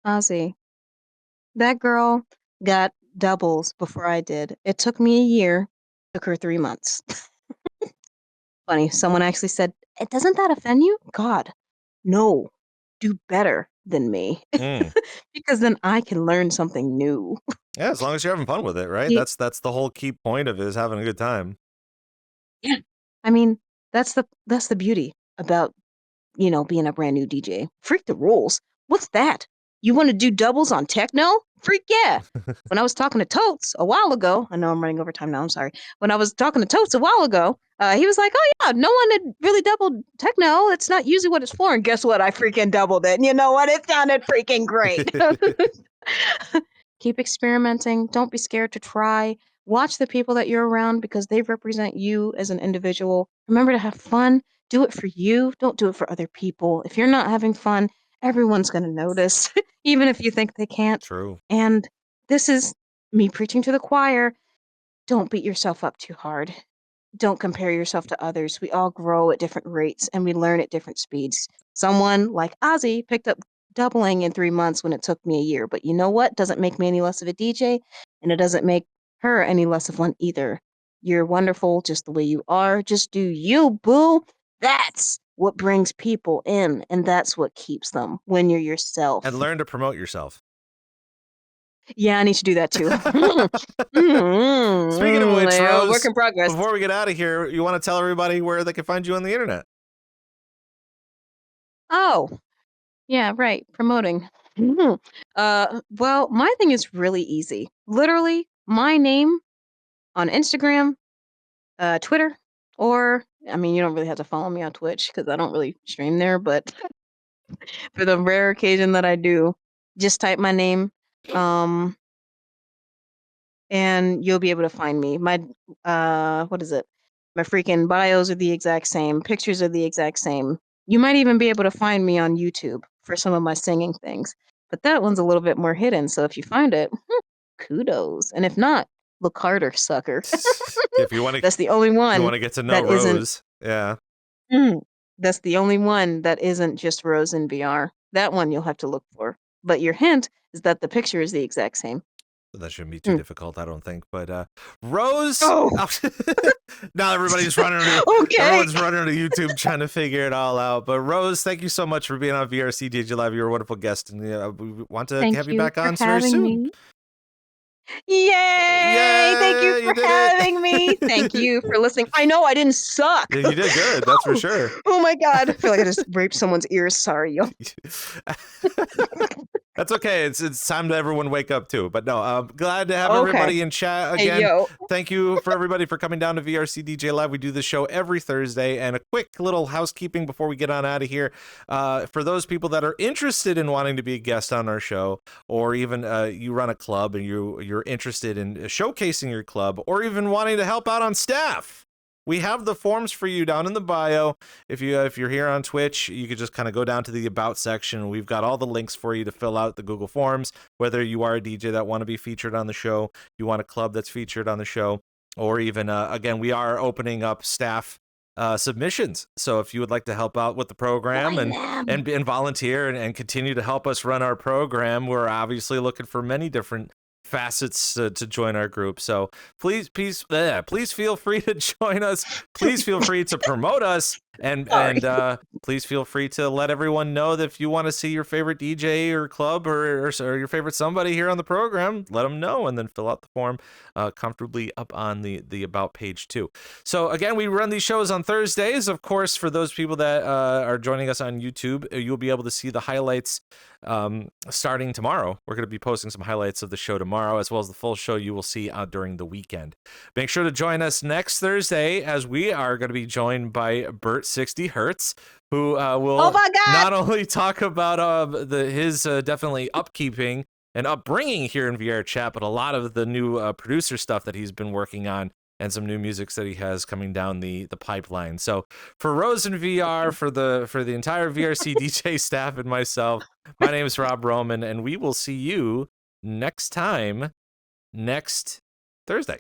Ozzy. That girl got doubles before I did. It took me a year. Took her 3 months. Funny, someone actually said, doesn't that offend you? God, no. Do better. than me Mm. because then I can learn something new. Yeah, as long as you're having fun with it, right? Ye- That's the whole key point of it, is having a good time. Yeah. I mean, that's the beauty about, being a brand new DJ. Freak the rules. What's that? You want to do doubles on techno? Freak yeah. When I was talking to Totes a while ago, I know I'm running over time now, I'm sorry. When I was talking to Totes a while ago, he was like, oh yeah, no one had really doubled techno. It's not usually what it's for. And guess what? I freaking doubled it. And you know what? It sounded freaking great. Keep experimenting. Don't be scared to try. Watch the people that you're around because they represent you as an individual. Remember to have fun. Do it for you. Don't do it for other people. If you're not having fun, everyone's going to notice, even if you think they can't. True. And this is me preaching to the choir. Don't beat yourself up too hard. Don't compare yourself to others. We all grow at different rates and we learn at different speeds. Someone like Ozzy picked up doubling in 3 months when it took me a year. But you know what? Doesn't make me any less of a DJ, and it doesn't make her any less of one either. You're wonderful just the way you are. Just do you, boo. That's what brings people in, and that's what keeps them when you're yourself. And learn to promote yourself. Yeah, I need to do that too. Speaking of which, Rose, work in progress. before we get out of here, you want to tell everybody where they can find you on the internet? Oh, yeah, right. Promoting. Well, my thing is really easy. Literally, my name on Instagram, Twitter, or I mean, you don't really have to follow me on Twitch because I don't really stream there, but for the rare occasion that I do, just type my name, and you'll be able to find me. My what is it? My freaking bios are the exact same. Pictures are the exact same. You might even be able to find me on YouTube for some of my singing things. But that one's a little bit more hidden, so if you find it, kudos. And if not, look harder, sucker. If you want to, That's the only one you want to get to know that isn't. Rose. Yeah. That's the only one that isn't just RoseinVR. That one you'll have to look for. But your hint is that the picture is the exact same. That shouldn't be too difficult, I don't think. But Rose, Oh. now everybody's running to, Okay. everyone's running to YouTube trying to figure it all out. But Rose, thank you so much for being on VRCDJLIVE. You're a wonderful guest, and we want to have you back on very soon. Me. Yay! Thank you for having me. Thank you for listening. I know I didn't suck. Yeah, you did good, that's for sure. Oh my god, I feel like I just raped someone's ears. Sorry, yo. That's okay. It's time to everyone wake up too. But no, I'm glad to have everybody in chat again. Hey, yo. Thank you for everybody for coming down to VRCDJLIVE. We do this show every Thursday. And a quick little housekeeping before we get on out of here. For those people that are interested in wanting to be a guest on our show, or even you run a club and you're interested in showcasing your club, or even wanting to help out on staff, we have the forms for you down in the bio. If you're here on Twitch, you could just kind of go down to the About section. We've got all the links for you to fill out the Google Forms, whether you are a DJ that want to be featured on the show, you want a club that's featured on the show, or even, again, we are opening up staff submissions. So if you would like to help out with the program and volunteer and continue to help us run our program, we're obviously looking for many different facets to join our group. So please feel free to join us. Please feel free to promote us, and please feel free to let everyone know that if you want to see your favorite DJ or club or your favorite somebody here on the program, let them know, and then fill out the form comfortably up on the About page too. So again, we run these shows on Thursdays. Of course, for those people that are joining us on YouTube, you'll be able to see the highlights starting tomorrow. We're going to be posting some highlights of the show tomorrow, as well as the full show you will see during the weekend. Make sure to join us next Thursday, as we are going to be joined by Bert 60 Hertz, who will not only talk about his definitely upkeeping and upbringing here in VRChat, but a lot of the new producer stuff that he's been working on, and some new musics that he has coming down the pipeline. So for RoseinVR, for the entire VRC DJ staff and myself, my name is Rob Roman, and we will see you next time, next Thursday.